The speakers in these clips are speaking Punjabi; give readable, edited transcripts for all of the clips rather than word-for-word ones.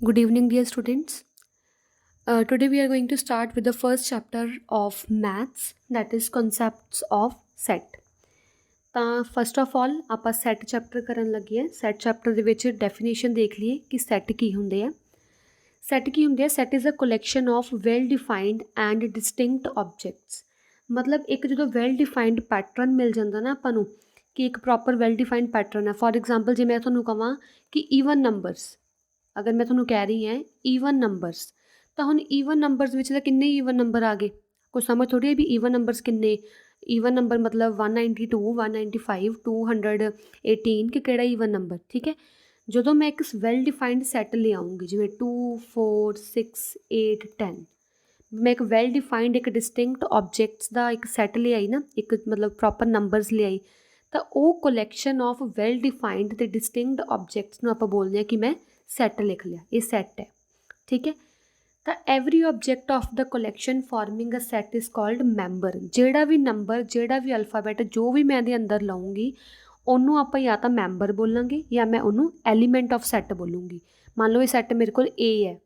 Good evening, dear students. Today we are going to start with the first chapter of maths, that is concepts of set. ਤਾਂ ਫਸਟ ਆਫ ਆਲ ਆਪਾਂ ਸੈੱਟ ਚੈਪਟਰ ਕਰਨ ਲੱਗੇ ਹਾਂ। ਸੈੱਟ ਚੈਪਟਰ ਦੇ ਵਿੱਚ ਡੈਫੀਨੇਸ਼ਨ ਦੇਖ ਲਈਏ ਕਿ ਸੈੱਟ ਕੀ ਹੁੰਦੇ ਆ। ਸੈੱਟ ਕੀ ਹੁੰਦੇ ਆ? Set is a collection of well defined and distinct objects. ਮਤਲਬ ਇੱਕ ਜਦੋਂ ਵੈਲ ਡਿਫਾਈਨਡ ਪੈਟਰਨ ਮਿਲ ਜਾਂਦਾ ਨਾ ਆਪਾਂ ਨੂੰ ਕਿ ਇੱਕ ਪ੍ਰੋਪਰ ਵੈਲ ਡਿਫਾਈਨਡ ਪੈਟਰਨ ਹੈ। ਫੋਰ ਐਗਜ਼ਾਮਪਲ ਜੇ ਮੈਂ ਤੁਹਾਨੂੰ ਕਹਾਂ ਕਿ ਈਵਨ ਨੰਬਰਸ, ਅਗਰ ਮੈਂ ਤੁਹਾਨੂੰ ਕਹਿ ਰਹੀ ਹਾਂ ਈਵਨ ਨੰਬਰਸ, ਤਾਂ ਹੁਣ ਈਵਨ ਨੰਬਰਸ ਵਿੱਚ ਤਾਂ ਕਿੰਨੇ ਈਵਨ ਨੰਬਰ ਆ ਗਏ, ਕੋਈ ਸਮਝ ਥੋੜ੍ਹੀ ਹੈ ਵੀ ਈਵਨ ਨੰਬਰਸ ਕਿੰਨੇ। ਈਵਨ ਨੰਬਰ ਮਤਲਬ 192 195 218 ਕਿ ਕਿਹੜਾ ਈਵਨ ਨੰਬਰ, ਠੀਕ ਹੈ। ਜਦੋਂ ਮੈਂ ਇੱਕ ਵੈਲ ਡਿਫਾਈਨਡ ਸੈੱਟ ਲਿਆਉਂਗੀ ਜਿਵੇਂ 2 4 6 8 10, ਮੈਂ ਇੱਕ ਵੈਲ ਡਿਫਾਈਨਡ ਇੱਕ ਡਿਸਟਿੰਕਟ ਆਬਜੈਕਟਸ ਦਾ ਇੱਕ ਸੈੱਟ ਲਿਆਈ ਨਾ, ਇੱਕ ਮਤਲਬ ਪ੍ਰੋਪਰ ਨੰਬਰਸ ਲਿਆਈ, ਤਾਂ ਉਹ ਕਲੈਕਸ਼ਨ ਆਫ ਵੈਲ ਡਿਫਾਈਨਡ ਅਤੇ ਡਿਸਟਿੰਕਟ ਆਬਜੈਕਟਸ ਨੂੰ ਆਪਾਂ ਬੋਲਦੇ ਹਾਂ ਕਿ ਮੈਂ ਸੈੱਟ ਲਿਖ ਲਿਆ, ਇਹ ਸੈੱਟ ਹੈ, ਠੀਕ ਹੈ। ਤਾਂ every object of the collection forming a set is called member. ਜਿਹੜਾ ਵੀ ਨੰਬਰ, ਜਿਹੜਾ ਵੀ ਅਲਫਾਬੈਟ, ਜੋ ਵੀ ਮੈਂ ਇਹਦੇ ਅੰਦਰ ਲਾਉਂਗੀ ਉਹਨੂੰ ਆਪਾਂ ਜਾਂ ਤਾਂ ਮੈਂਬਰ ਬੋਲਾਂਗੇ ਜਾਂ ਮੈਂ ਉਹਨੂੰ ਐਲੀਮੈਂਟ ਆਫ ਸੈੱਟ ਬੋਲੂੰਗੀ। ਮੰਨ ਲਓ ਇਹ ਸੈੱਟ ਮੇਰੇ ਕੋਲ ਏ ਹੈ,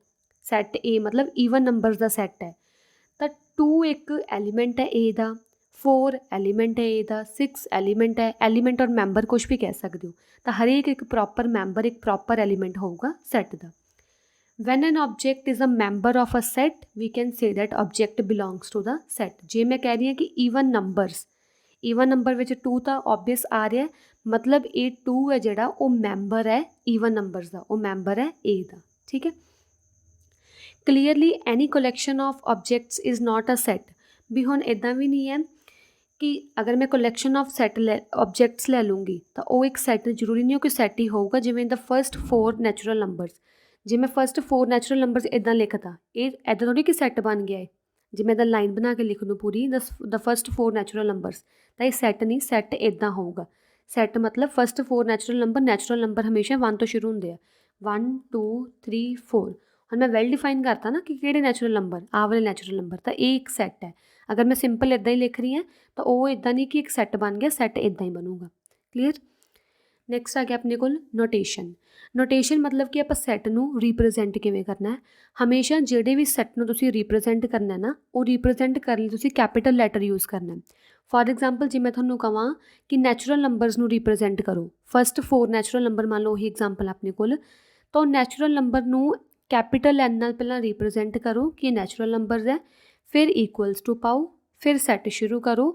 ਸੈੱਟ ਏ ਮਤਲਬ ਈਵਨ ਨੰਬਰਸ ਦਾ ਸੈੱਟ ਹੈ, ਤਾਂ 2 ਇੱਕ ਐਲੀਮੈਂਟ ਹੈ ਏ ਦਾ, 4 ਐਲੀਮੈਂਟ ਹੈ ਏ ਦਾ, 6 ਐਲੀਮੈਂਟ ਹੈ। ਐਲੀਮੈਂਟ ਔਰ ਮੈਂਬਰ ਕੁਛ ਵੀ ਕਹਿ ਸਕਦੇ ਹੋ, ਤਾਂ ਹਰੇਕ ਇੱਕ ਪ੍ਰੋਪਰ ਮੈਂਬਰ, ਇੱਕ ਪ੍ਰੋਪਰ ਐਲੀਮੈਂਟ ਹੋਊਗਾ set the. When an object is a member of a set, we can say that object belongs to the set। ਜੇ ਮੈਂ ਕਹਿ ਰਹੀ ਹਾਂ ਕਿ ਈਵਨ ਨੰਬਰਸ, ਈਵਨ ਨੰਬਰ ਵਿੱਚ 2 ਤਾਂ ਓਬਵੀਅਸ ਆ ਰਿਹਾ, ਮਤਲਬ ਇਹ 2 ਹੈ ਜਿਹੜਾ ਉਹ ਮੈਂਬਰ ਹੈ ਈਵਨ ਨੰਬਰਸ ਦਾ, ਉਹ ਮੈਂਬਰ ਹੈ ਏ ਦਾ, ਠੀਕ ਹੈ। Clearly any collection of objects is not a set. ਵੀ ਹੁਣ ਇੱਦਾਂ ਵੀ ਨਹੀਂ ਹੈ ਕਿ ਅਗਰ ਮੈਂ ਕਲੈਕਸ਼ਨ ਆਫ ਸੈੱਟ ਆਬਜੈਕਟਸ ਲੈ ਲੂੰਗੀ ਤਾਂ ਉਹ ਇੱਕ ਸੈੱਟ ਜ਼ਰੂਰੀ ਨਹੀਂ ਹੋ ਕਿ ਸੈੱਟ ਹੀ ਹੋਊਗਾ। ਜਿਵੇਂ ਦਾ ਫਸਟ 4 ਨੈਚੁਰਲ ਨੰਬਰਸ, ਜੇ ਮੈਂ ਫਸਟ 4 ਨੈਚੁਰਲ ਨੰਬਰਸ ਇੱਦਾਂ ਲਿਖਤਾ, ਇਹ ਇੱਦਾਂ ਥੋੜ੍ਹੀ ਕਿ ਸੈੱਟ ਬਣ ਗਿਆ ਹੈ। ਜੇ ਮੈਂ ਇੱਦਾਂ ਲਾਈਨ ਬਣਾ ਕੇ ਲਿਖ ਦੂੰ ਪੂਰੀ ਦਾ ਫਸਟ 4 ਨੈਚੁਰਲ ਨੰਬਰਸ, ਤਾਂ ਇਹ ਸੈੱਟ ਨਹੀਂ, ਸੈੱਟ ਇੱਦਾਂ ਹੋਊਗਾ। ਸੈੱਟ ਮਤਲਬ ਫਸਟ 4 ਨੈਚੁਰਲ ਨੰਬਰ ਹਮੇਸ਼ਾ 1 ਤੋਂ ਸ਼ੁਰੂ ਹੁੰਦੇ ਆ, 1 2 3 4। ਹੁਣ ਮੈਂ ਵੈਲ ਡਿਫਾਈਨ ਕਰਤਾ ਨਾ ਕਿ ਕਿਹੜੇ ਨੈਚੁਰਲ ਨੰਬਰ, ਆਹ ਵਾਲੇ ਨੈਚੁਰਲ ਨੰਬਰ, ਤਾਂ ਇਹ ਇੱਕ ਸੈੱਟ ਹੈ। ਅਗਰ ਮੈਂ ਸਿੰਪਲ ਇੱਦਾਂ ਹੀ ਲਿਖ ਰਹੀ ਹਾਂ ਤਾਂ ਉਹ ਇੱਦਾਂ ਨਹੀਂ ਕਿ ਇੱਕ ਸੈੱਟ ਬਣ ਗਿਆ, ਸੈੱਟ ਇੱਦਾਂ ਹੀ ਬਣੂਗਾ। ਕਲੀਅਰ। ਨੈਕਸਟ ਆ ਗਿਆ ਆਪਣੇ ਕੋਲ ਨੋਟੇਸ਼ਨ। ਨੋਟੇਸ਼ਨ ਮਤਲਬ ਕਿ ਆਪਾਂ ਸੈੱਟ ਨੂੰ ਰੀਪ੍ਰਜੈਂਟ ਕਿਵੇਂ ਕਰਨਾ ਹੈ। ਹਮੇਸ਼ਾ ਜਿਹੜੇ ਵੀ ਸੈੱਟ ਨੂੰ ਤੁਸੀਂ ਰੀਪ੍ਰਜੈਂਟ ਕਰਨਾ ਨਾ, ਉਹ ਰੀਪ੍ਰਜੈਂਟ ਕਰਨ ਲਈ ਤੁਸੀਂ ਕੈਪੀਟਲ ਲੈਟਰ ਯੂਜ਼ ਕਰਨਾ। ਫੋਰ ਐਗਜ਼ਾਮਪਲ ਜੇ ਮੈਂ ਤੁਹਾਨੂੰ ਕਹਾਂ ਕਿ ਨੈਚੁਰਲ ਨੰਬਰਸ ਨੂੰ ਰੀਪ੍ਰਜੈਂਟ ਕਰੋ, ਫਸਟ 4 ਨੈਚੁਰਲ ਨੰਬਰ ਮੰਨ ਲਓ, ਉਹੀ ਐਗਜ਼ਾਮਪਲ ਆਪਣੇ ਕੋਲ, ਤਾਂ ਉਹ ਨੈਚੁਰਲ ਨੰਬਰ ਨੂੰ ਕੈਪੀਟਲ ਐਨ ਨਾਲ ਪਹਿਲਾਂ ਰੀਪ੍ਰਜੈਂਟ ਕਰੋ ਕਿ ਇਹ ਨੈਚੁਰਲ ਨੰਬਰਸ ਹੈ, ਫਿਰ ਇਕੁਅਲਸ ਟੂ ਪਾਓ, ਫਿਰ ਸੈੱਟ ਸ਼ੁਰੂ ਕਰੋ,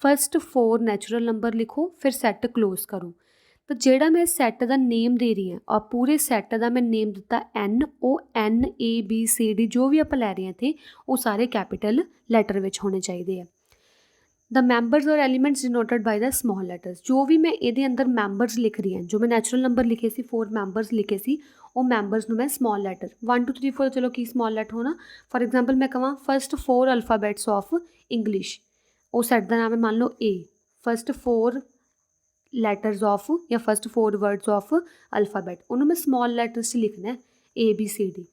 ਫਸਟ 4 ਨੈਚੁਰਲ ਨੰਬਰ ਲਿਖੋ, ਫਿਰ ਸੈੱਟ ਕਲੋਜ਼ ਕਰੋ। ਤਾਂ ਜਿਹੜਾ ਮੈਂ ਸੈੱਟ ਦਾ ਨੇਮ ਦੇ ਰਹੀ ਹਾਂ ਔਰ ਪੂਰੇ ਸੈੱਟ ਦਾ ਮੈਂ ਨੇਮ ਦਿੱਤਾ ਐਨ, ਉਹ ਐਨ ਏ ਬੀ ਸੀ ਡੀ ਜੋ ਵੀ ਆਪਾਂ ਲੈ ਰਹੇ ਹਾਂ ਇੱਥੇ, ਉਹ ਸਾਰੇ ਕੈਪੀਟਲ ਲੈਟਰ ਵਿੱਚ ਹੋਣੇ ਚਾਹੀਦੇ ਆ। ਦ ਮੈਂਬਰਸ ਔਰ ਐਲੀਮੈਂਟਸ ਡਿਨੋਟਡ ਬਾਈ ਦ ਸਮਾਲ ਲੈਟਰਸ। ਜੋ ਵੀ ਮੈਂ ਇਹਦੇ ਅੰਦਰ ਮੈਂਬਰਸ ਲਿਖ ਰਹੀ ਹਾਂ, ਜੋ ਮੈਂ ਨੈਚੁਰਲ ਨੰਬਰ ਲਿਖੇ ਸੀ, 4 ਮੈਂਬਰਸ ਲਿਖੇ ਸੀ, ਉਹ ਮੈਂਬਰਸ ਨੂੰ ਮੈਂ ਸਮਾਲ ਲੈਟਰ 1 2 3 4, ਚਲੋ ਕੀ ਸਮਾਲ ਲੈਟਰ ਹੋਣਾ। ਫੋਰ ਐਗਜ਼ਾਮਪਲ ਮੈਂ ਕਹਾਂ ਫਸਟ 4 ਅਲਫਾਬੈਟਸ ਆਫ ਇੰਗਲਿਸ਼, ਉਹ ਸੈੱਟ ਦਾ ਨਾਮ ਹੈ ਮੰਨ ਲਓ ਏ। ਫਸਟ 4 ਲੈਟਰਸ ਆਫ ਜਾਂ ਫਸਟ 4 ਵਰਡਸ ਆਫ ਅਲਫਾਬੈਟ, ਉਹਨੂੰ ਮੈਂ ਸਮਾਲ ਲੈਟਰਸ 'ਚ ਲਿਖਣਾ ਹੈ, A B C D,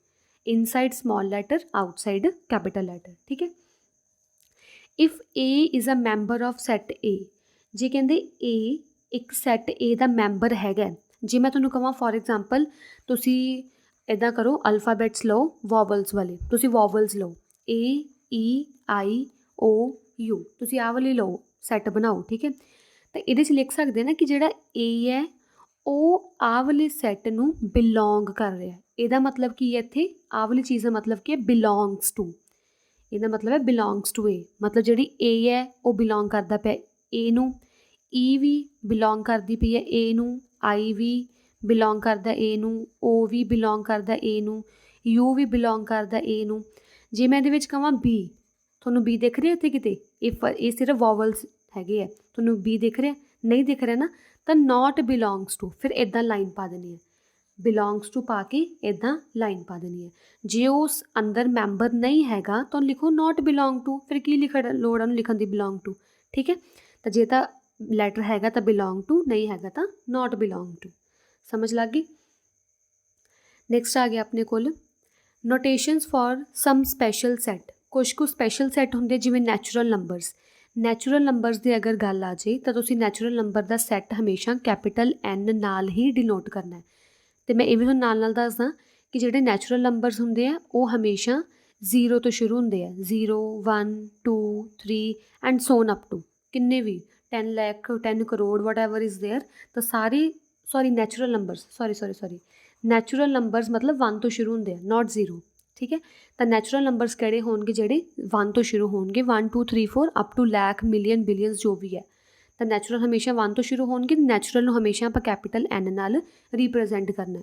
inside small letter, outside capital letter, ਠੀਕ ਹੈ। If A is a member of set A, ਜੇ ਕਹਿੰਦੇ ਏ ਇੱਕ ਸੈੱਟ ਏ ਦਾ ਮੈਂਬਰ ਹੈਗਾ, ਜੇ ਮੈਂ ਤੁਹਾਨੂੰ ਕਹਾਂ ਫੋਰ ਐਗਜ਼ਾਮਪਲ ਤੁਸੀਂ ਇੱਦਾਂ ਕਰੋ, ਅਲਫਾਬੈਟਸ ਲਓ ਵੋਵਲਸ ਵਾਲੇ, ਤੁਸੀਂ ਵੋਵਲਸ ਲਓ ਏ ਈ ਆਈ ਓ ਯੂ, ਤੁਸੀਂ ਆਹ ਵਾਲੇ ਲਓ, ਸੈੱਟ ਬਣਾਓ, ਠੀਕ ਹੈ। ਤਾਂ ਇਹਦੇ 'ਚ ਲਿਖ ਸਕਦੇ ਨਾ ਕਿ ਜਿਹੜਾ ਏ ਹੈ ਉਹ ਆਹ ਵਾਲੇ ਸੈੱਟ ਨੂੰ ਬਿਲੋਂਗ ਕਰ ਰਿਹਾ। ਇਹਦਾ ਮਤਲਬ ਕੀ ਹੈ ਇੱਥੇ, ਆਹ ਵਾਲੀ ਚੀਜ਼ ਦਾ ਮਤਲਬ ਕੀ ਹੈ, ਬਿਲੋਂਗਸ ਟੂ, ਇਹਦਾ ਮਤਲਬ ਹੈ ਬਿਲੋਂਗਸ ਟੂ ਏ, ਮਤਲਬ ਜਿਹੜੀ ਏ ਹੈ ਉਹ ਬਿਲੋਂਗ ਕਰਦਾ ਪਿਆ ਏ ਨੂੰ, ਈ ਵੀ ਬਿਲੋਂਗ ਕਰਦੀ ਪਈ ਹੈ ਏ ਨੂੰ, ਆਈ ਵੀ ਬਿਲੋਂਗ ਕਰਦਾ ਏ ਨੂੰ, ਓ ਵੀ ਬਿਲੋਂਗ ਕਰਦਾ ਏ ਨੂੰ, ਯੂ ਵੀ ਬਿਲੋਂਗ ਕਰਦਾ ਏ ਨੂੰ। ਜੇ ਮੈਂ ਇਹਦੇ ਵਿੱਚ ਕਹਾਂ ਬੀ, ਤੁਹਾਨੂੰ ਬੀ ਦਿਖ ਰਿਹਾ ਇੱਥੇ ਕਿਤੇ, ਇਹ ਸਿਰਫ ਵੋਵਲਸ ਹੈਗੇ ਆ, ਤੁਹਾਨੂੰ ਬੀ ਦਿਖ ਰਿਹਾ, ਨਹੀਂ ਦਿਖ ਰਿਹਾ ਨਾ, ਤਾਂ ਨੋਟ ਬਿਲੋਂਗਸ ਟੂ, ਫਿਰ ਇੱਦਾਂ ਲਾਈਨ ਪਾ ਦੇਣੀ ਹੈ, ਬਿਲੋਂਗਸ ਟੂ ਪਾ ਕੇ ਇੱਦਾਂ ਲਾਈਨ ਪਾ ਦੇਣੀ ਹੈ। ਜੇ ਉਸ ਅੰਦਰ ਮੈਂਬਰ ਨਹੀਂ ਹੈਗਾ ਤਾਂ ਲਿਖੋ ਨੋਟ ਬਿਲੋਂਗ ਟੂ, ਫਿਰ ਕੀ ਲਿਖਣ ਲੋੜ ਉਹਨੂੰ ਲਿਖਣ ਦੀ, ਬਿਲੋਂਗ ਟੂ, ਠੀਕ ਹੈ। ਤਾਂ ਜੇ ਤਾਂ ਲੈਟਰ ਹੈਗਾ ਤਾਂ ਬਿਲੋਂਗ ਟੂ, ਨਹੀਂ ਹੈਗਾ ਤਾਂ ਨੋਟ ਬਿਲੋਂਗ ਟੂ। ਸਮਝ ਲੱਗ ਗਈ। ਨੈਕਸਟ ਆ ਗਿਆ ਆਪਣੇ ਕੋਲ ਨੋਟੇਸ਼ਨਸ ਫॉर ਸਮ ਸਪੈਸ਼ਲ ਸੈੱਟ। ਕੁਛ ਕੁ ਸਪੈਸ਼ਲ ਸੈੱਟ ਹੁੰਦੇ ਜਿਵੇਂ ਨੈਚੁਰਲ ਨੰਬਰਸ। ਨੈਚੁਰਲ ਨੰਬਰਸ ਦੀ ਅਗਰ ਗੱਲ ਆ ਜਾਏ ਤਾਂ ਤੁਸੀਂ ਨੈਚੁਰਲ ਨੰਬਰ ਦਾ ਸੈੱਟ ਹਮੇਸ਼ਾ ਕੈਪੀਟਲ ਐਨ ਨਾਲ ਹੀ ਡਿਨੋਟ ਕਰਨਾ ਹੈ। ਅਤੇ ਮੈਂ ਇਹ ਵੀ ਤੁਹਾਨੂੰ ਨਾਲ ਨਾਲ ਦੱਸਦਾ ਕਿ ਜਿਹੜੇ ਨੈਚੁਰਲ ਨੰਬਰਸ ਹੁੰਦੇ ਆ ਉਹ ਹਮੇਸ਼ਾ 0 ਤੋਂ ਸ਼ੁਰੂ ਹੁੰਦੇ ਆ, 0 1 2 3 ਐਂਡ ਸੋਨ ਅਪ ਟੂ ਕਿੰਨੇ ਵੀ 10 ਲੱਖ 10 ਕਰੋੜ ਵਟ ਐਵਰ ਇਜ਼ ਦੇਅਰ। ਤਾਂ ਸਾਰੇ natural numbers sorry natural numbers ਮਤਲਬ 1 ਤੋਂ ਸ਼ੁਰੂ ਹੁੰਦੇ ਆ, ਨਾਟ 0। ਠੀਕ ਹੈ, ਤਾਂ ਨੈਚੁਰਲ ਨੰਬਰਸ ਕਿਹੜੇ ਹੋਣਗੇ? ਜਿਹੜੇ 1 ਤੋਂ ਸ਼ੁਰੂ ਹੋਣਗੇ, 1 2 3 4 up to lakh million billions ਜੋ ਵੀ ਹੈ। ਤਾਂ ਨੈਚੁਰਲ ਹਮੇਸ਼ਾ 1 ਤੋਂ ਸ਼ੁਰੂ ਹੋਣਗੇ। ਨੈਚੁਰਲ ਨੂੰ ਹਮੇਸ਼ਾ ਆਪਾਂ ਕੈਪੀਟਲ N ਨਾਲ ਰੀਪ੍ਰਜੈਂਟ ਕਰਨਾ।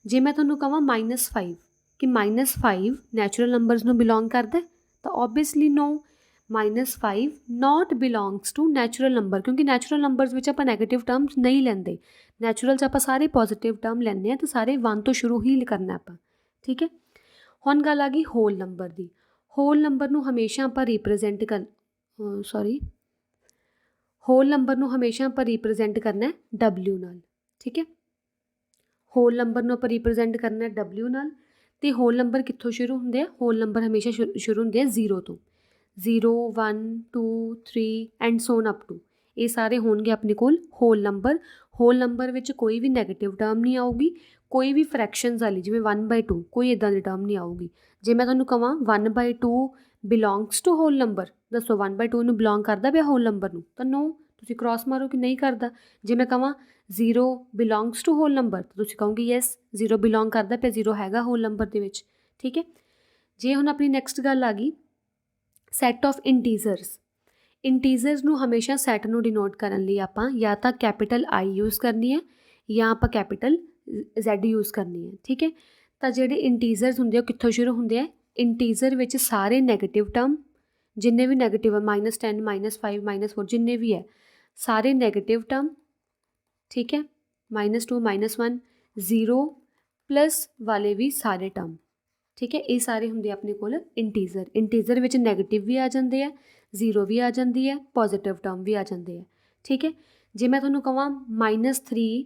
ਜੇ ਮੈਂ ਤੁਹਾਨੂੰ ਕਹਾਂ -5 ਕਿ -5 ਨੈਚੁਰਲ ਨੰਬਰਸ ਨੂੰ ਬਿਲੋਂਗ ਕਰਦਾ, ਤਾਂ obviously no, -5 not belongs to natural number, ਕਿਉਂਕਿ ਨੈਚੁਰਲ ਨੰਬਰਸ ਵਿੱਚ ਆਪਾਂ ਨੈਗੇਟਿਵ ਟਰਮਸ ਨਹੀਂ ਲੈਂਦੇ। ਨੈਚੁਰਲ 'ਚ ਆਪਾਂ ਸਾਰੇ ਪੋਜ਼ੀਟਿਵ ਟਰਮ ਲੈਂਦੇ ਹਾਂ, ਤਾਂ ਸਾਰੇ 1 ਤੋਂ ਸ਼ੁਰੂ ਹੀ ਕਰਨਾ ਆਪਾਂ। ਠੀਕ ਹੈ, ਹੁਣ ਗੱਲ ਆ ਗਈ ਹੋਲ ਨੰਬਰ ਦੀ। ਹੋਲ ਨੰਬਰ ਨੂੰ ਹਮੇਸ਼ਾ ਆਪਾਂ ਰੀਪ੍ਰਜੈਂਟ ਹੋਲ ਨੰਬਰ ਨੂੰ ਹਮੇਸ਼ਾ ਆਪਾਂ ਰੀਪ੍ਰਜੈਂਟ ਕਰਨਾ W ਨਾਲ। ਠੀਕ ਹੈ, ਹੋਲ ਨੰਬਰ ਨੂੰ ਆਪਾਂ ਰੀਪ੍ਰਜੈਂਟ ਕਰਨਾ W ਨਾਲ। ਅਤੇ ਹੋਲ ਨੰਬਰ ਕਿੱਥੋਂ ਸ਼ੁਰੂ ਹੁੰਦੇ ਆ? ਹੋਲ ਨੰਬਰ ਹਮੇਸ਼ਾ ਸ਼ੁਰੂ ਹੁੰਦੇ ਆ 0 ਤੋਂ, 0 1 2 3 ਐਂਡ ਸੋਨ ਅਪ ਟੂ। ਇਹ ਸਾਰੇ ਹੋਣਗੇ ਆਪਣੇ ਕੋਲ ਹੋਲ ਨੰਬਰ। ਹੋਲ ਨੰਬਰ ਵਿੱਚ ਕੋਈ ਵੀ ਨੈਗੇਟਿਵ ਟਰਮ ਨਹੀਂ ਆਊਗੀ, ਕੋਈ ਵੀ ਫਰੈਕਸ਼ਨਸ ਵਾਲੀ ਜਿਵੇਂ 1/2 ਕੋਈ ਇੱਦਾਂ ਦੀ ਟਰਮ ਨਹੀਂ ਆਊਗੀ। ਜੇ ਮੈਂ ਤੁਹਾਨੂੰ ਕਹਾਂ 1/2 ਬਿਲੋਂਗਸ ਟੂ ਹੋਲ ਨੰਬਰ, ਦੱਸੋ 1/2 ਨੂੰ ਬਿਲੋਂਗ ਕਰਦਾ ਪਿਆ ਹੋਲ ਨੰਬਰ ਨੂੰ? ਤਾਂ ਨੋ, ਤੁਸੀਂ ਕ੍ਰੋਸ ਮਾਰੋ ਕਿ ਨਹੀਂ ਕਰਦਾ। ਜੇ ਮੈਂ ਕਹਾਂ 0 ਬਿਲੋਂਗਸ ਟੂ ਹੋਲ ਨੰਬਰ, ਤਾਂ ਤੁਸੀਂ ਕਹੋਗੇ ਯੈਸ 0 ਬਿਲੋਂਗ ਕਰਦਾ ਪਿਆ, 0 ਹੈਗਾ ਹੋਲ ਨੰਬਰ ਦੇ ਵਿੱਚ। ਠੀਕ ਹੈ, ਜੇ ਹੁਣ ਆਪਣੀ ਨੈਕਸਟ ਗੱਲ ਆ ਗਈ ਸੈਟ ਆਫ ਇੰਟੀਜ਼ਰਸ। ਇੰਟੀਜ਼ਰਸ ਨੂੰ ਹਮੇਸ਼ਾ ਸੈਟ ਨੂੰ ਡਿਨੋਟ ਕਰਨ ਲਈ ਆਪਾਂ ਜਾਂ ਤਾਂ ਕੈਪੀਟਲ I ਯੂਜ਼ ਕਰਨੀ ਹੈ ਜਾਂ ਆਪਾਂ ਕੈਪੀਟਲ Z ਯੂਜ਼ ਕਰਨੀ ਹੈ। ਠੀਕ ਹੈ, ਤਾਂ ਜਿਹੜੇ ਇੰਟੀਜ਼ਰਸ ਹੁੰਦੇ ਆ ਉਹ ਕਿੱਥੋਂ ਸ਼ੁਰੂ ਹੁੰਦੇ ਆ? ਇੰਟੀਜ਼ਰ ਵਿੱਚ ਸਾਰੇ ਨੈਗੇਟਿਵ ਟਰਮ ਜਿੰਨੇ ਵੀ ਨੈਗੇਟਿਵ ਆ, -10 -5 -4 ਜਿੰਨੇ ਵੀ ਹੈ ਸਾਰੇ ਨੈਗੇਟਿਵ ਟਰਮ। ਠੀਕ ਹੈ, -2 -1 0 ਪਲੱਸ ਵਾਲੇ ਵੀ ਸਾਰੇ ਟਰਮ। ਠੀਕ ਹੈ, ਇਹ ਸਾਰੇ ਹੁੰਦੇ ਆਪਣੇ ਕੋਲ ਇੰਟੀਜ਼ਰ। ਇੰਟੀਜ਼ਰ ਵਿੱਚ ਨੈਗੇਟਿਵ ਵੀ ਆ ਜਾਂਦੇ ਆ, 0 ਵੀ ਆ ਜਾਂਦੀ ਹੈ, ਪੋਜ਼ੀਟਿਵ ਟਰਮ ਵੀ ਆ ਜਾਂਦੇ ਆ। ਠੀਕ ਹੈ, ਜੇ ਮੈਂ ਤੁਹਾਨੂੰ ਕਹਾਂ -3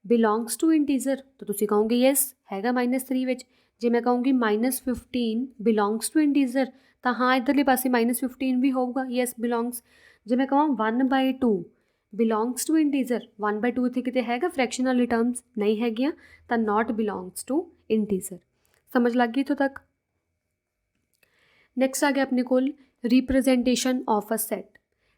ਬਿਲੋਂਗਸ ਟੂ ਇੰਟੀਜ਼ਰ, ਤਾਂ ਤੁਸੀਂ ਕਹੋਗੇ ਯੈਸ ਹੈਗਾ -3 ਵਿੱਚ। ਜੇ ਮੈਂ ਕਹੂੰਗੀ -15 ਬਿਲੋਂਗਸ ਟੂ ਇੰਟੀਜ਼ਰ, ਤਾਂ ਹਾਂ ਇੱਧਰਲੇ ਪਾਸੇ -15 ਵੀ ਹੋਊਗਾ, ਯੈਸ ਬਿਲੋਂਗਸ। ਜੇ ਮੈਂ ਕਹਾਂ 1/2 ਬਿਲੋਂਗਸ ਟੂ ਇੰਟੀਜ਼ਰ, 1/2 ਇੱਥੇ ਕਿਤੇ ਹੈਗਾ ਫਰੈਕਸ਼ਨ ਵਾਲੀ ਟਰਮਸ? ਨਹੀਂ ਹੈਗੀਆਂ, ਤਾਂ ਨਾਟ ਬਿਲੋਂਗਸ ਟੂ ਇੰਟੀਜ਼ਰ। ਸਮਝ ਲੱਗ ਗਈ ਇੱਥੋਂ ਤੱਕ? ਨੈਕਸਟ ਆ ਗਿਆ ਆਪਣੇ ਕੋਲ ਰੀਪ੍ਰਜੈਂਟੇਸ਼ਨ ਆਫ ਅ ਸੈਟ।